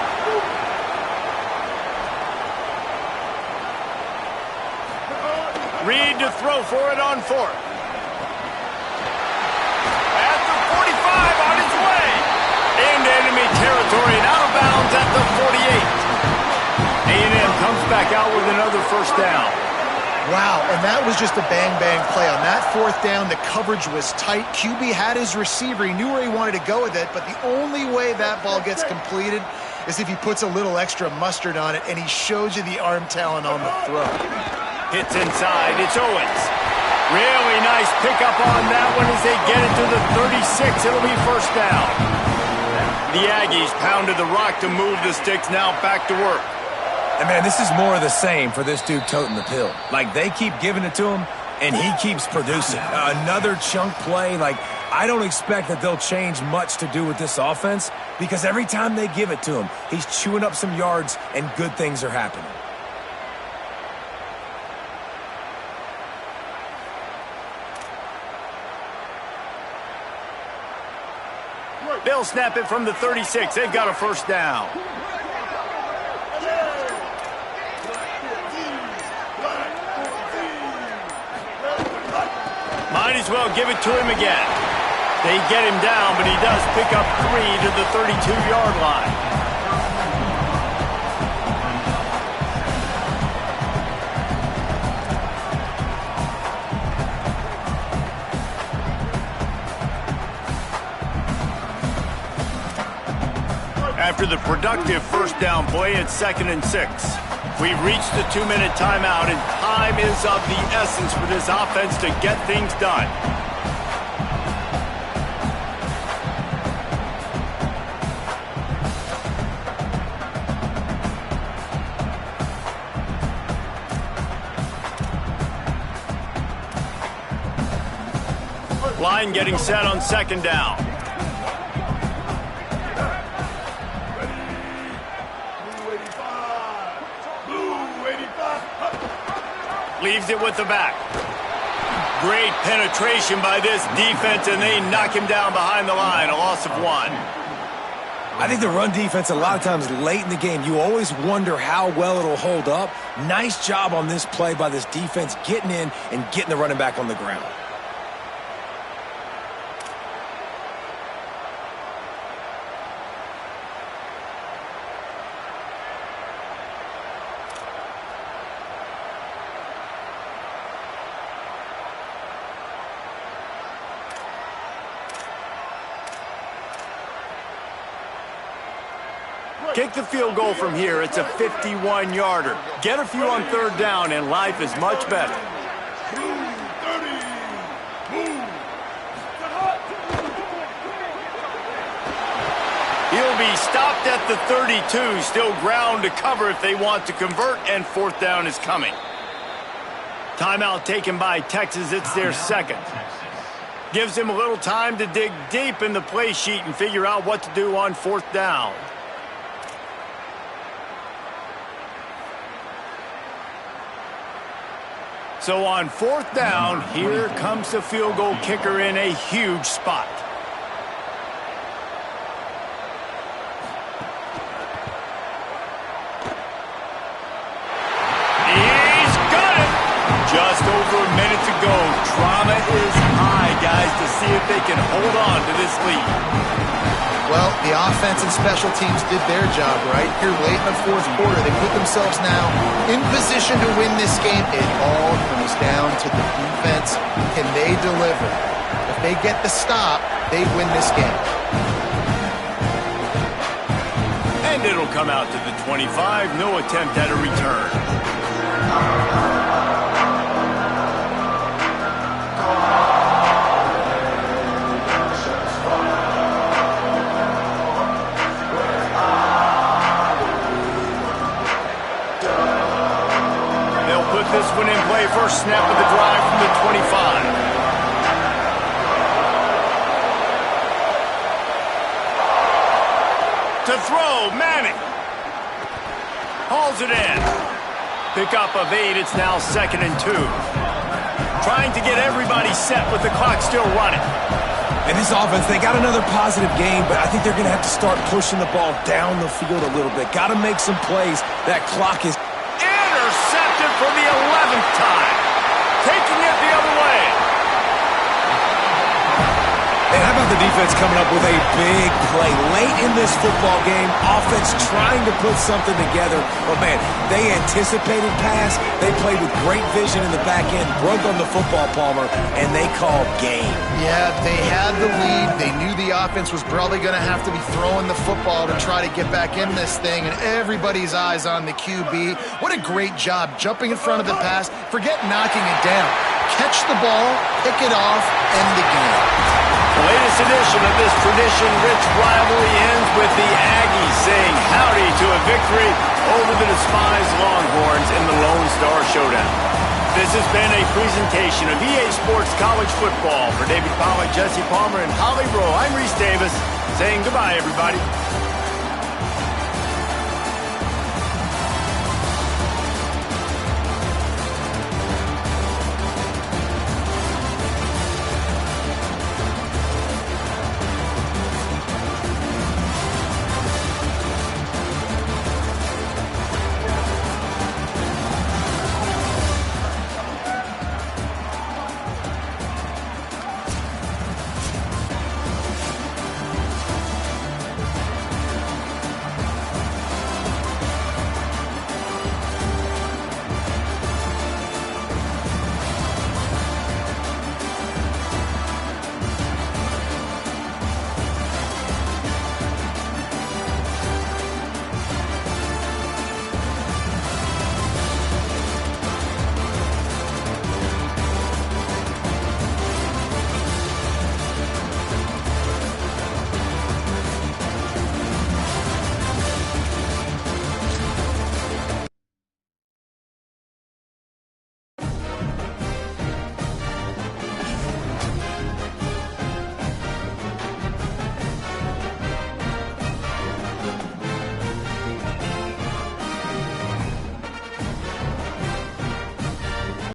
Speaker 1: Reed to throw for it on 4th. At the 45, on his way. Into enemy territory and out of bounds at the 48. A&M comes back out with another first down.
Speaker 4: Wow, and that was just a bang-bang play. On that fourth down, the coverage was tight. QB had his receiver. He knew where he wanted to go with it, but the only way that ball gets completed is if he puts a little extra mustard on it, and he shows you the arm talent on the throw.
Speaker 1: Hits inside. It's Owens. Really nice pickup on that one as they get it to the 36. It'll be first down. The Aggies pounded the rock to move the sticks. Now back to work.
Speaker 3: And, man, this is more of the same for this dude toting the pill. Like, they keep giving it to him, and he keeps producing. Another chunk play. Like, I don't expect that they'll change much to do with this offense because every time they give it to him, he's chewing up some yards and good things are happening.
Speaker 1: They'll snap it from the 36. They've got a first down. Might as well give it to him again. They get him down, but he does pick up 3 to the 32-yard line. After the productive first down play, it's 2nd and 6. We've reached the 2-minute timeout, and time is of the essence for this offense to get things done. Line getting set on 2nd down. Leaves it with the back. Great penetration by this defense, and they knock him down behind the line. A loss of 1.
Speaker 3: I think the run defense, a lot of times late in the game, you always wonder how well it'll hold up. Nice job on this play by this defense, getting in and getting the running back on the ground.
Speaker 1: Kick the field goal from here. It's a 51-yarder. Get a few on 3rd down, and life is much better. He'll be stopped at the 32. Still ground to cover if they want to convert, and 4th down is coming. Timeout taken by Texas. It's their 2nd. Gives him a little time to dig deep in the play sheet and figure out what to do on 4th down. So on 4th down, here comes the field goal kicker in a huge spot. He's got it! Just over a minute to go. Drama is high, guys, to see if they can hold on to this lead.
Speaker 4: Well, the offense and special teams did their job right here late in the 4th quarter. They put themselves now in position to win this game. It all comes down to the defense. Can they deliver? If they get the stop, they win this game.
Speaker 1: And it'll come out to the 25. No attempt at a return. This one in play, first snap of the drive from the 25. To throw, Manning. Hauls it in. Pickup of 8, it's now 2nd and 2. Trying to get everybody set with the clock still running.
Speaker 3: And this offense, they got another positive game, but I think they're going to have to start pushing the ball down the field a little bit. Got to make some plays. That clock is...
Speaker 1: Intercepted for the 11th time. Taking it the other way.
Speaker 3: And how about the defense coming up with a big play late in this football game? Offense trying to put something together. But, man, they anticipated pass. They played with great vision in the back end, broke on the football, Palmer, and they called game.
Speaker 4: Yeah, they had the lead. They knew the offense was probably going to have to be throwing the football to try to get back in this thing, and everybody's eyes on the QB. What a great job jumping in front of the pass. Forget knocking it down. Catch the ball, pick it off, end the game.
Speaker 1: The latest edition of this tradition-rich rivalry ends with the Aggies saying howdy to a victory over the despised Longhorns in the Lone Star Showdown. This has been a presentation of EA Sports College Football. For David Pollack, Jesse Palmer, and Holly Rowe, I'm Reese Davis saying goodbye, everybody.